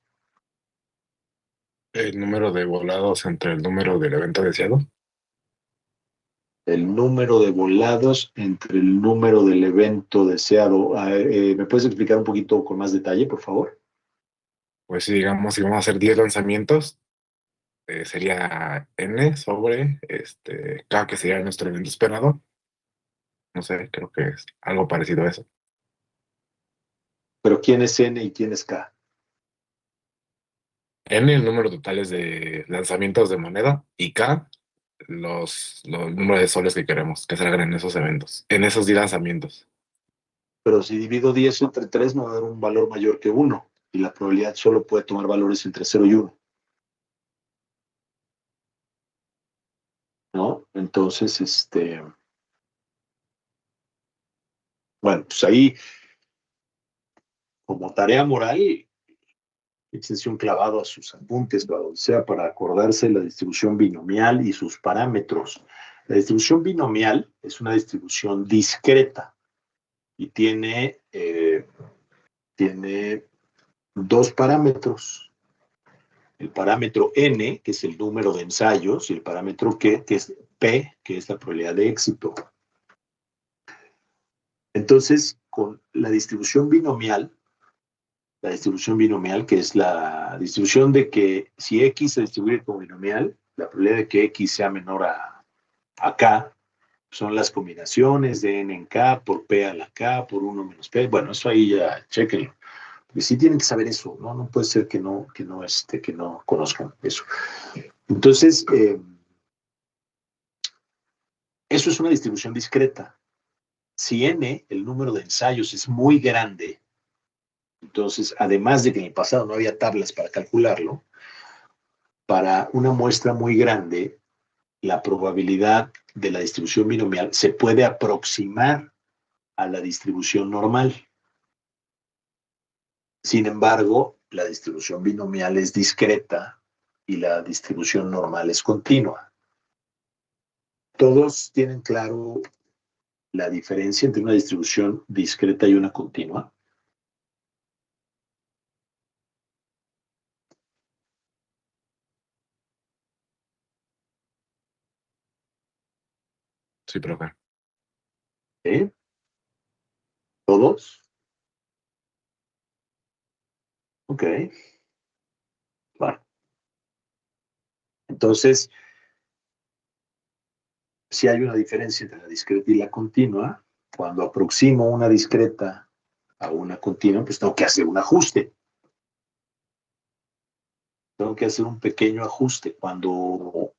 S3: El número de volados entre el número del evento deseado.
S1: El número de volados entre el número del evento deseado. ¿Me puedes explicar un poquito con más detalle, por favor?
S3: Pues si digamos, si vamos a hacer 10 lanzamientos, sería n sobre K, que sería nuestro evento esperado, No sé, creo que es algo parecido a eso.
S1: Pero ¿quién es N y quién es K?
S3: N, el número totales de lanzamientos de moneda, y K, el número de soles que queremos que salgan en esos eventos, en esos 10 lanzamientos.
S1: Pero si divido 10 entre 3 me va a dar un valor mayor que 1 y la probabilidad solo puede tomar valores entre 0 y 1. ¿No? Entonces, bueno, pues ahí, como tarea moral, échense un clavado a sus apuntes, o sea, para acordarse de la distribución binomial y sus parámetros. La distribución binomial es una distribución discreta y tiene dos parámetros. El parámetro n, que es el número de ensayos, y el parámetro que es p, que es la probabilidad de éxito. Entonces, con la distribución binomial, que es la distribución de que si x se distribuye como binomial, la probabilidad de que x sea menor a k son las combinaciones de n en k por p a la k por 1 menos p. Bueno, eso ahí ya chequenlo. Porque sí tienen que saber eso, ¿no? No puede ser que no conozcan eso. Entonces, eso es una distribución discreta. Si n, el número de ensayos, es muy grande, entonces, además de que en el pasado no había tablas para calcularlo, para una muestra muy grande, la probabilidad de la distribución binomial se puede aproximar a la distribución normal. Sin embargo, la distribución binomial es discreta y la distribución normal es continua. ¿Todos tienen claro la diferencia entre una distribución discreta y una continua?
S3: Sí, profe.
S1: ¿Eh? ¿Todos? Ok. Bueno. Entonces, si hay una diferencia entre la discreta y la continua, cuando aproximo una discreta a una continua, pues tengo que hacer un ajuste. Tengo que hacer un pequeño ajuste cuando,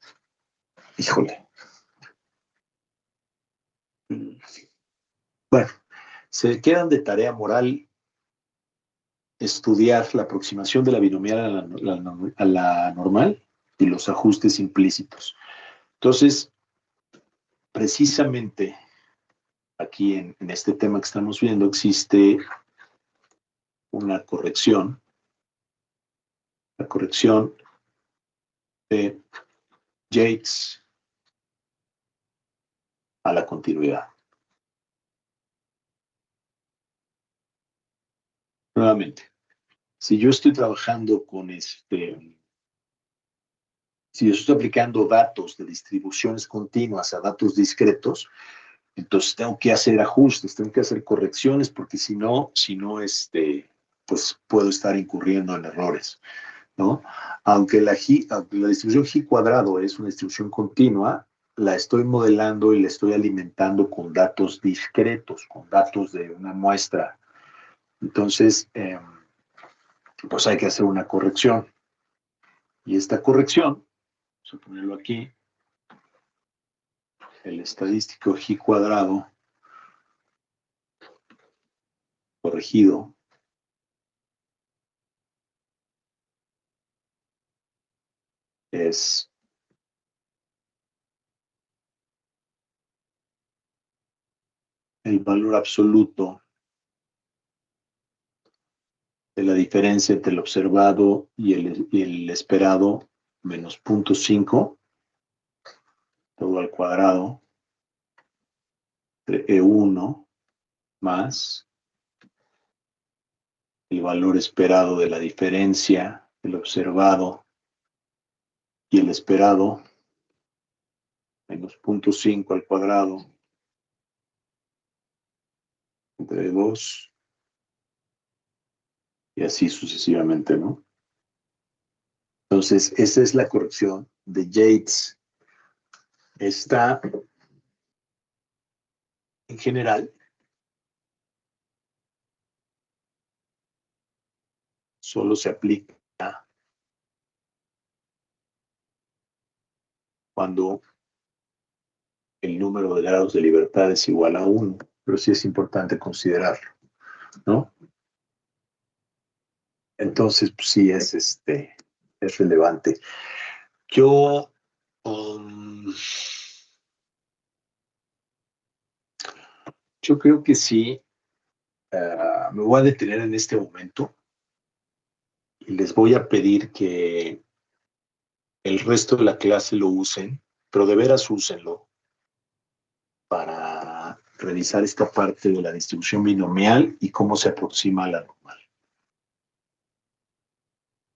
S1: híjole. Bueno, se quedan de tarea moral estudiar la aproximación de la binomial a la normal y los ajustes implícitos. Entonces, precisamente aquí en este tema que estamos viendo existe una corrección, la corrección de Yates a la continuidad. Nuevamente, si yo estoy trabajando con si yo estoy aplicando datos de distribuciones continuas a datos discretos, entonces tengo que hacer ajustes, tengo que hacer correcciones, porque si no, pues puedo estar incurriendo en errores, ¿no? Aunque la distribución G cuadrado es una distribución continua, la estoy modelando y la estoy alimentando con datos discretos, con datos de una muestra. Entonces, pues hay que hacer una corrección. Y esta corrección, vamos a ponerlo aquí, el estadístico G cuadrado corregido es el valor absoluto de la diferencia entre el observado y el esperado menos 0.5, todo al cuadrado, de E1 más el valor esperado de la diferencia del observado y el esperado menos 0.5 al cuadrado entre 2 y así sucesivamente, ¿no? Entonces, esa es la corrección de Yates. Está en general, solo se aplica cuando el número de grados de libertad es igual a 1, pero sí es importante considerarlo, ¿no? Entonces, pues, sí es relevante. Yo creo que sí, me voy a detener en este momento y les voy a pedir que el resto de la clase lo usen, pero de veras úsenlo para revisar esta parte de la distribución binomial y cómo se aproxima a la normal.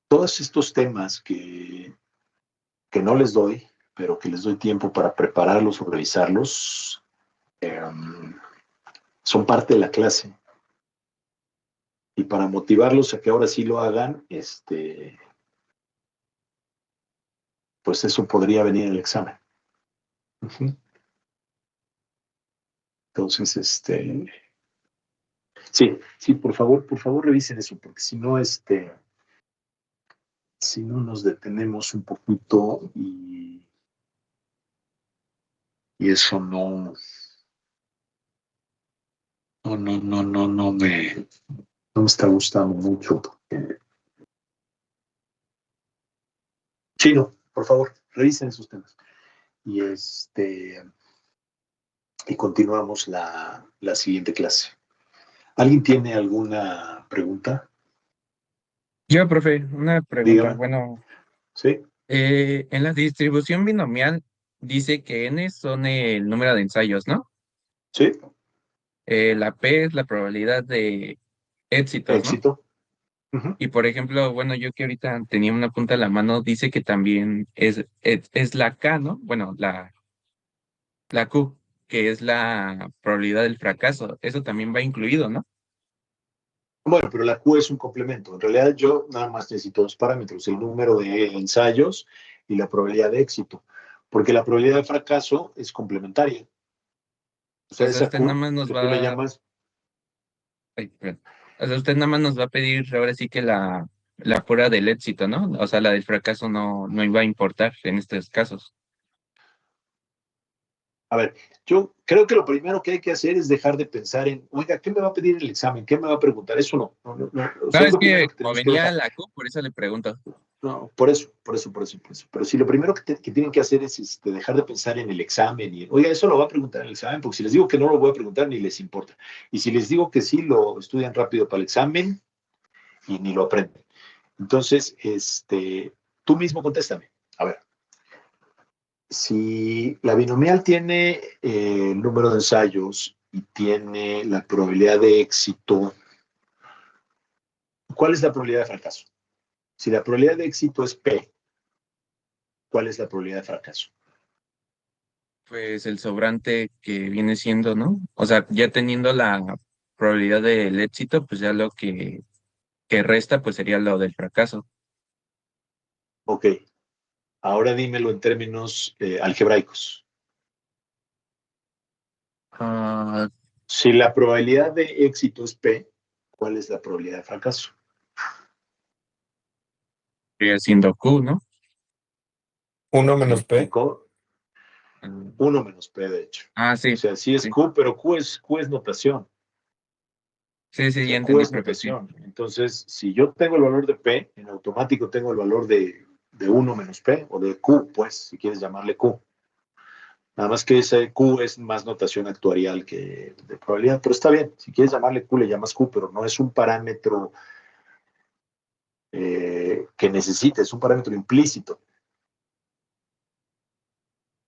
S1: Todos estos temas que no les doy, pero que les doy tiempo para prepararlos o revisarlos, son parte de la clase. Y para motivarlos a que ahora sí lo hagan, pues eso podría venir en el examen. Uh-huh. Entonces, sí, por favor revisen eso, porque si no, si no nos detenemos un poquito y eso no me está gustando mucho. Chino, por favor, revisen esos temas. Y continuamos la siguiente clase. ¿Alguien tiene alguna pregunta?
S2: Yo, profe, una pregunta.
S1: Dígame.
S2: Bueno,
S1: ¿Sí?
S2: en la distribución binomial dice que n son el número de ensayos, ¿no?
S1: ¿Sí?
S2: La P es la probabilidad de éxitos, ¿no?
S1: Éxito. Uh-huh.
S2: Y por ejemplo, bueno, yo que ahorita tenía una punta a la mano, dice que también es la K, ¿no? Bueno, la Q, que es la probabilidad del fracaso. Eso también va incluido, ¿no?
S1: Bueno, pero la Q es un complemento. En realidad yo nada más necesito dos parámetros, el número de ensayos y la probabilidad de éxito, porque la probabilidad de fracaso es complementaria. O sea,
S2: O sea,
S1: esa
S2: usted nada
S1: Q
S2: más nos
S1: que tú le
S2: va,
S1: llamas,
S2: ay, perdón. O sea, usted nada más nos va a pedir ahora sí que la prueba del éxito, ¿no? O sea, la del fracaso no iba a importar en estos casos.
S1: a ver, yo creo que lo primero que hay que hacer es dejar de pensar en, oiga, ¿qué me va a pedir el examen? ¿Qué me va a preguntar? Eso no. O
S2: No,
S1: sea, es
S2: es
S1: lo
S2: que
S1: primero que
S2: como
S1: tenemos que
S2: venía
S1: dejar.
S2: la Q, por eso le pregunto.
S1: No, por eso. Pero si lo primero que tienen que hacer es dejar de pensar en el examen y, oiga, eso lo va a preguntar en el examen, porque si les digo que no lo voy a preguntar, ni les importa. Y si les digo que sí, lo estudian rápido para el examen y ni lo aprenden. Entonces, tú mismo contéstame. A ver, si la binomial tiene el número de ensayos y tiene la probabilidad de éxito, ¿cuál es la probabilidad de fracaso? Si la probabilidad de éxito es P, ¿cuál es la probabilidad de fracaso?
S2: Pues el sobrante que viene siendo, ¿no? O sea, ya teniendo la probabilidad del éxito, pues ya lo que resta, pues sería lo del fracaso.
S1: Ok, ahora dímelo en términos algebraicos.
S2: Ah,
S1: Si la probabilidad de éxito es P, ¿cuál es la probabilidad de fracaso?
S2: sigue siendo Q, ¿no?
S5: 1 menos P.
S1: 1 menos P, de hecho. O
S2: Sí,
S1: sea, sí es
S2: sí,
S1: Q, pero Q es notación.
S2: sí,
S1: O
S2: ya
S1: sea, Q
S2: entendí,
S1: es
S2: profe, sí.
S1: notación. Entonces, si yo tengo el valor de P, en automático tengo el valor de 1 menos P, o de Q, pues, si quieres llamarle Q. Nada más que ese Q es más notación actuarial que de probabilidad, pero está bien. Si quieres llamarle Q, le llamas Q, pero no es un parámetro que necesite, es un parámetro implícito.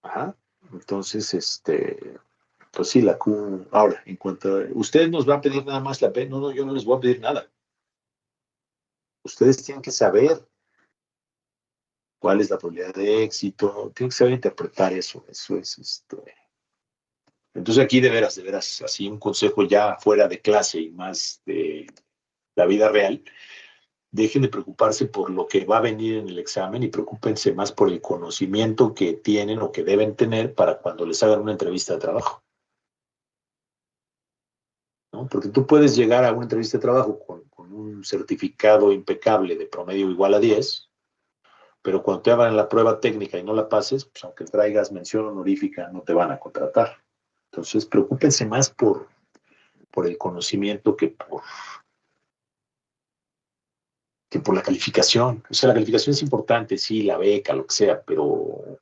S1: Ajá. Entonces, pues sí, la Q. Ahora, en cuanto a, ustedes nos van a pedir nada más la P, no, yo no les voy a pedir nada. Ustedes tienen que saber cuál es la probabilidad de éxito, tienen que saber interpretar eso es. Entonces aquí de veras, así un consejo ya fuera de clase y más de la vida real, dejen de preocuparse por lo que va a venir en el examen y preocúpense más por el conocimiento que tienen o que deben tener para cuando les hagan una entrevista de trabajo. ¿no? Porque tú puedes llegar a una entrevista de trabajo con un certificado impecable de promedio igual a 10, pero cuando te hagan la prueba técnica y no la pases, pues aunque traigas mención honorífica, no te van a contratar. Entonces, preocúpense más por el conocimiento que por la calificación. O sea, la calificación es importante, sí, la beca, lo que sea, pero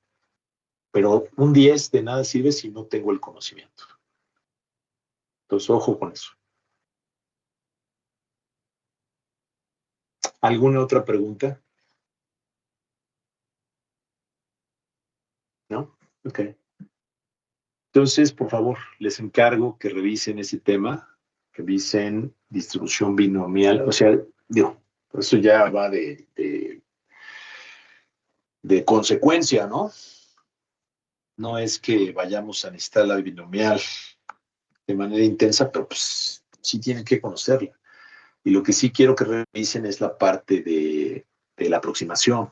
S1: un 10 de nada sirve si no tengo el conocimiento. Entonces, ojo con eso. ¿Alguna otra pregunta? ¿No? Ok. Entonces, por favor, les encargo que revisen ese tema, que revisen distribución binomial. O sea, digo, eso ya va de consecuencia, ¿no? No es que vayamos a necesitar la binomial de manera intensa, pero pues sí tienen que conocerla. Y lo que sí quiero que revisen es la parte de la aproximación.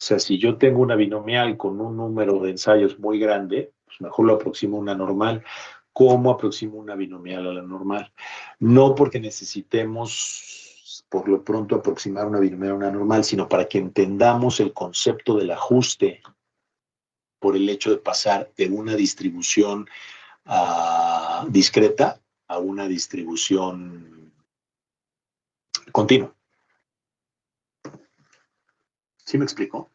S1: O sea, si yo tengo una binomial con un número de ensayos muy grande, pues mejor lo aproximo a una normal. ¿Cómo aproximo una binomial a la normal? No porque necesitemos, por lo pronto, aproximar una binomial a una normal, sino para que entendamos el concepto del ajuste por el hecho de pasar de una distribución discreta a una distribución continua. ¿Sí me explico?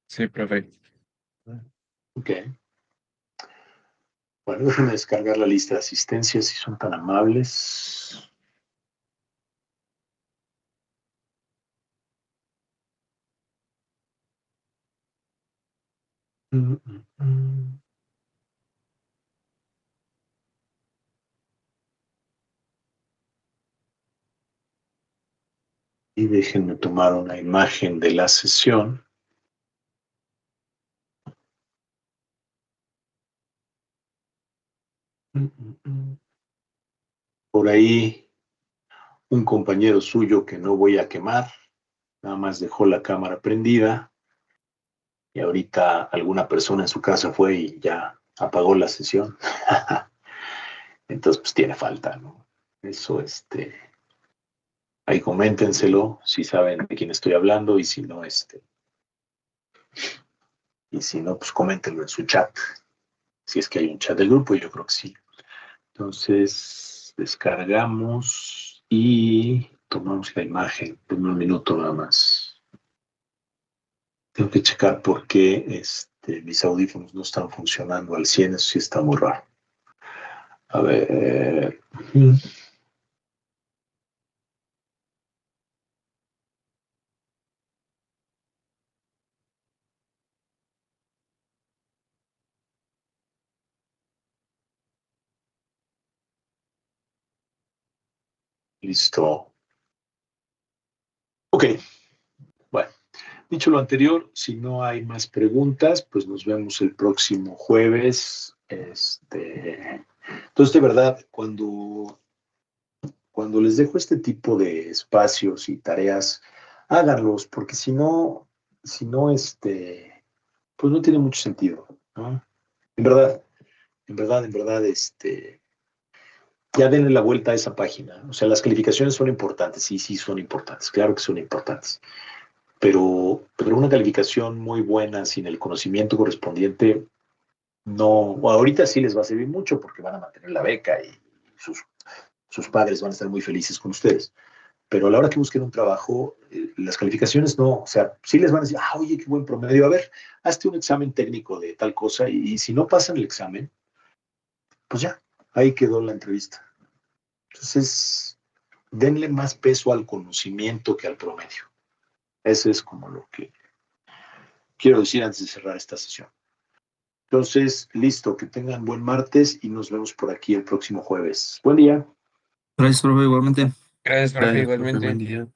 S2: Sí, profe.
S1: Ok. Bueno, déjenme descargar la lista de asistencias si son tan amables. Y déjenme tomar una imagen de la sesión. Por ahí un compañero suyo que no voy a quemar, nada más dejó la cámara prendida y ahorita alguna persona en su casa fue y ya apagó la sesión. Entonces, pues tiene falta, ¿no? Eso, ahí coméntenselo si saben de quién estoy hablando y si no, pues coméntenlo en su chat. Si es que hay un chat del grupo, yo creo que sí. Entonces, descargamos y tomamos la imagen. Denme un minuto nada más. Tengo que checar por qué mis audífonos no están funcionando al 100. Eso sí está muy raro. A ver. Listo. Ok. Bueno, dicho lo anterior, si no hay más preguntas, pues nos vemos el próximo jueves. Entonces, de verdad, cuando les dejo este tipo de espacios y tareas, háganlos, porque si no, pues no tiene mucho sentido, ¿no? En verdad, ya denle la vuelta a esa página. O sea, las calificaciones son importantes, sí, son importantes, claro que son importantes. Pero una calificación muy buena sin el conocimiento correspondiente, no, ahorita sí les va a servir mucho porque van a mantener la beca y sus padres van a estar muy felices con ustedes. Pero a la hora que busquen un trabajo, las calificaciones no, o sea, sí les van a decir, oye, qué buen promedio, a ver, hazte un examen técnico de tal cosa y si no pasan el examen, pues ya, ahí quedó la entrevista. Entonces, denle más peso al conocimiento que al promedio. Eso es como lo que quiero decir antes de cerrar esta sesión. Entonces, listo, que tengan buen martes y nos vemos por aquí el próximo jueves. Buen día.
S5: Gracias, profe, igualmente.
S2: Gracias, profe,
S3: Gracias, profe,
S2: igualmente.
S3: buen día.